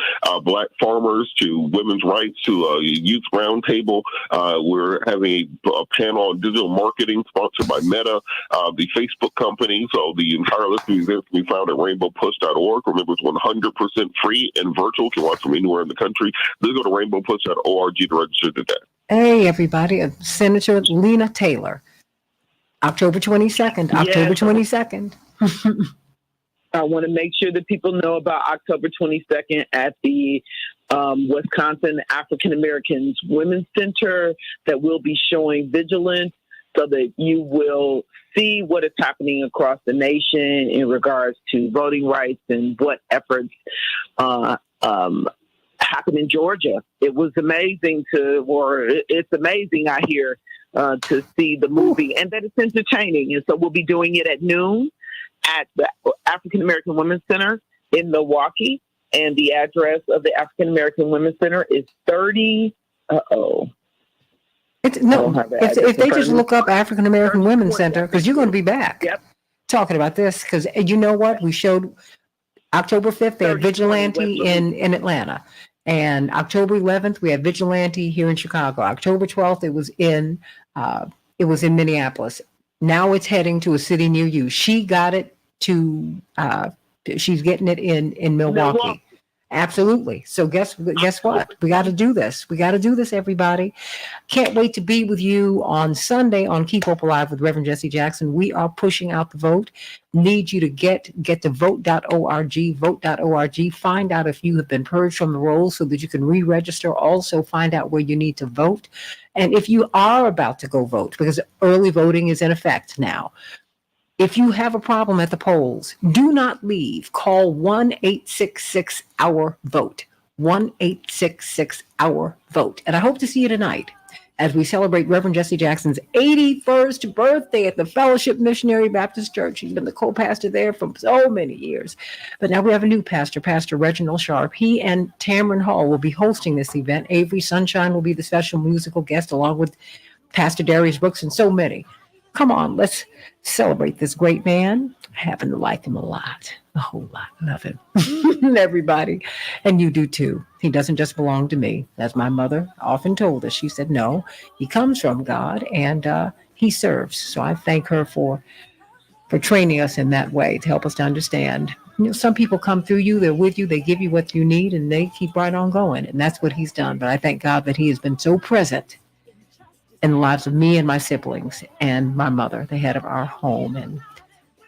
Black farmers to women's rights to a youth roundtable. We're having a panel on digital marketing sponsored by Meta, the Facebook company. So the entire list of events can be found at rainbowpush.org. Remember, it's 100% free and virtual. You can watch from anywhere in the country. Please go to rainbowpush.org to register today. Hey, everybody. Senator Lena Taylor, October 22nd. October 22nd. I want to make sure that people know about October 22nd at the Wisconsin African Americans Women's Center, that will be showing vigilance so that you will see what is happening across the nation in regards to voting rights and what efforts happened in Georgia. It was amazing it's amazing, I hear, to see the movie, and that it's entertaining. And so we'll be doing it at noon at the African American Women's Center in Milwaukee. And the address of the African American Women's Center is 30. If they just look up African American Women's Center, because you're going to be back talking about this, because you know what? We showed October 5th, they had Vigilante in Atlanta. And October 11th, we had Vigilante here in Chicago. October 12th, it was in Minneapolis. Now it's heading to a city near you. She got it she's getting it in Milwaukee. Absolutely. So guess what? We got to do this. We got to do this, everybody. Can't wait to be with you on Sunday on Keep Hope Alive with Reverend Jesse Jackson. We are pushing out the vote. Need you to get to vote.org, vote.org. Find out if you have been purged from the rolls so that you can re-register. Also find out where you need to vote. And if you are about to go vote, because early voting is in effect now, if you have a problem at the polls, do not leave. Call 1-866-OUR-VOTE. 1-866-OUR-VOTE. And I hope to see you tonight as we celebrate Reverend Jesse Jackson's 81st birthday at the Fellowship Missionary Baptist Church. He's been the co-pastor there for so many years. But now we have a new pastor, Pastor Reginald Sharp. He and Tamron Hall will be hosting this event. Avery Sunshine will be the special musical guest, along with Pastor Darius Brooks and so many. Come on, let's celebrate this great man. I happen to like him a lot, a whole lot. Love him. Everybody. And you do too. He doesn't just belong to me. As my mother often told us, she said, no, he comes from God and he serves. So I thank her for training us in that way to help us to understand. You know, some people come through you, they're with you, they give you what you need, and they keep right on going. And that's what he's done. But I thank God that he has been so present in the lives of me and my siblings and my mother, the head of our home, and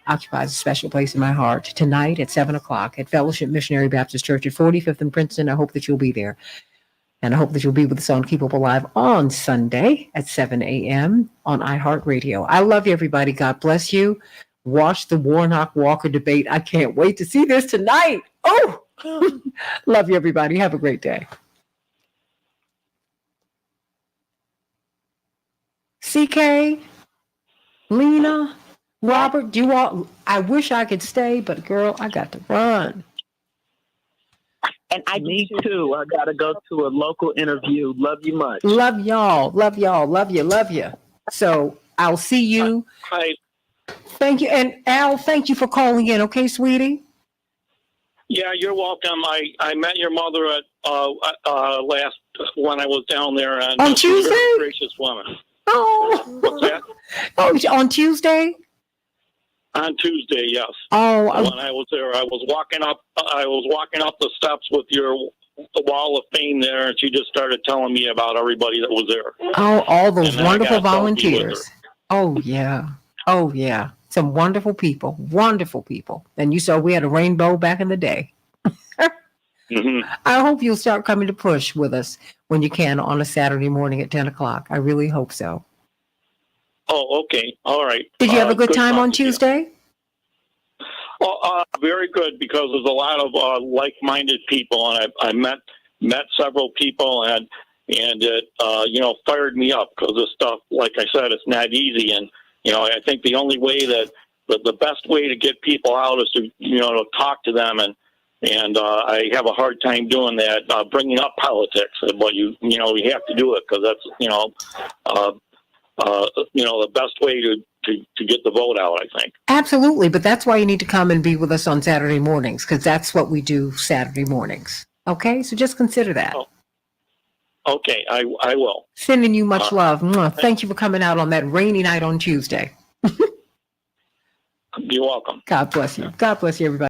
occupies a special place in my heart. Tonight at 7:00 at Fellowship Missionary Baptist Church at 45th and Princeton. I hope that you'll be there. And I hope that you'll be with us on Keep Up Alive on Sunday at 7 a.m. on iHeartRadio. I love you, everybody. God bless you. Watch the Warnock-Walker debate. I can't wait to see this tonight. Oh, love you, everybody. Have a great day. CK, Lena, Robert, I wish I could stay, but girl, I got to run. And Me too. I got to go to a local interview. Love you much. Love y'all. Love y'all. Love you. Love you. So I'll see you. Hi. Thank you. And Al, thank you for calling in. Okay, sweetie? Yeah, you're welcome. I met your mother at last when I was down there. And on Tuesday? Very gracious woman. Oh. What's that? Oh, on Tuesday? On Tuesday, yes. Oh, when I was there, I was walking up the steps with your wall of fame there, and she just started telling me about everybody that was there. Oh, all those wonderful volunteers. Oh yeah. Some wonderful people. And you saw we had a rainbow back in the day. Mm-hmm. I hope you'll start coming to push with us when you can on a Saturday morning at 10 o'clock. I really hope so. Oh, okay. All right. Did you have a good time on talking to you. Tuesday? Well, very good, because there's a lot of like-minded people, and I met several people, and it fired me up, because this stuff, like I said, it's not easy, and I think the only way that the best way to get people out is to talk to them, and I have a hard time doing that, bringing up politics, but you have to do it, because that's the best way to get the vote out, I think. Absolutely, but that's why you need to come and be with us on Saturday mornings, because that's what we do Saturday mornings. Okay, so just consider that. Oh. Okay, I will. Sending you much love. Thank you for coming out on that rainy night on Tuesday. You're welcome. God bless you. God bless you, everybody.